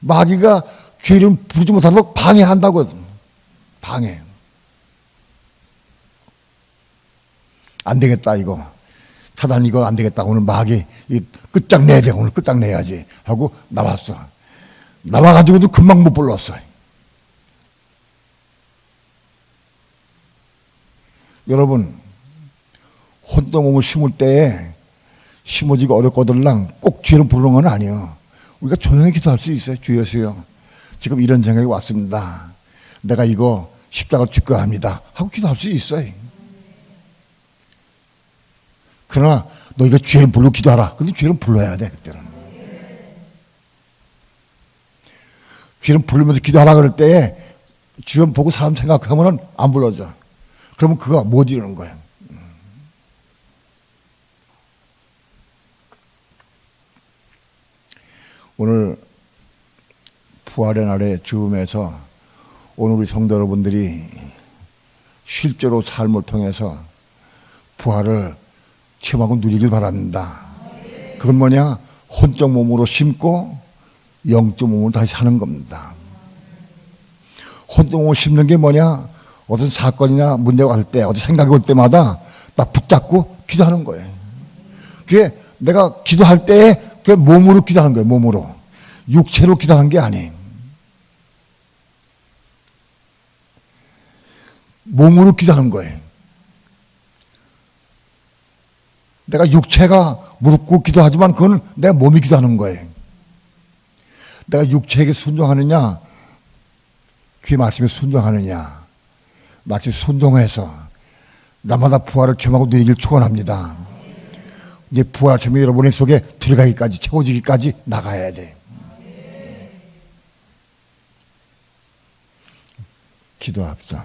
마귀가 죄를 부르지 못하도록 방해한다고. 방해. 안 되겠다 이거. 사단 이거 안 되겠다. 오늘 마귀 끝장내야 돼. 오늘 끝장내야지 하고 나왔어. 나와가지고도 금방 못 불렀어. 여러분, 혼돈 몸을 심을 때에 심어지기 어렵거들랑 꼭 죄를 부르는 건 아니에요. 우리가 조용히 기도할 수 있어요. 주 예수여, 지금 이런 생각이 왔습니다. 내가 이거 십자가를 죽게 합니다 하고 기도할 수 있어요. 그러나 너 이거 죄를 부르고 기도하라. 근데 죄를 불러야 돼. 그때는 죄를 부르면서 기도하라 그럴 때에 주변 보고 사람 생각하면은 안 불러줘. 그러면 그거 못 이루는 거예요. 오늘 부활의 날에 즈음에서 오늘 우리 성도 여러분들이 실제로 삶을 통해서 부활을 체험하고 누리길 바랍니다. 그건 뭐냐? 혼적 몸으로 심고 영적 몸으로 다시 사는 겁니다. 혼적 몸으로 심는 게 뭐냐? 어떤 사건이나 문제가 갈 때, 어떤 생각이 올 때마다 딱 붙잡고 기도하는 거예요. 그게 내가 기도할 때에 그 몸으로 기도하는 거예요. 몸으로. 육체로 기도하는 게 아니에요. 몸으로 기도하는 거예요. 내가 육체가 무릎 꿇고 기도하지만 그건 내가 몸이 기도하는 거예요. 내가 육체에게 순종하느냐, 주의 말씀에 순종하느냐. 말씀에 순종해서 날마다 부활을 경험하고 누리길 축원합니다. 이제 부활 체험이 여러분의 속에 들어가기까지, 채워지기까지 나가야 돼. 기도합시다.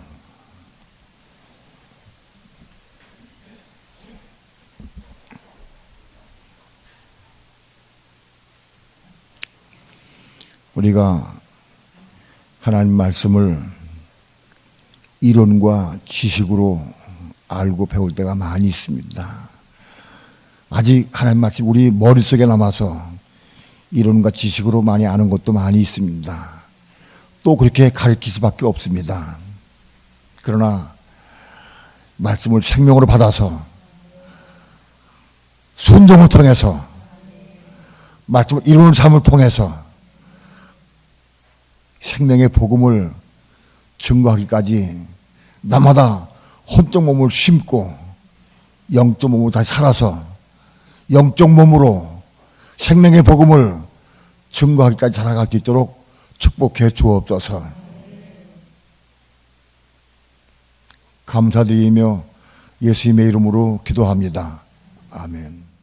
우리가 하나님 말씀을 이론과 지식으로 알고 배울 때가 많이 있습니다. 아직 하나님 말씀 우리 머릿속에 남아서 이론과 지식으로 많이 아는 것도 많이 있습니다. 또 그렇게 가르칠 수밖에 없습니다. 그러나 말씀을 생명으로 받아서 순종을 통해서 말씀을 이루는 삶을 통해서 생명의 복음을 증거하기까지 날마다 혼적 몸을 심고 영적 몸으로 다시 살아서 영적 몸으로 생명의 복음을 증거하기까지 살아갈 수 있도록 축복해 주옵소서. 감사드리며 예수님의 이름으로 기도합니다. 아멘.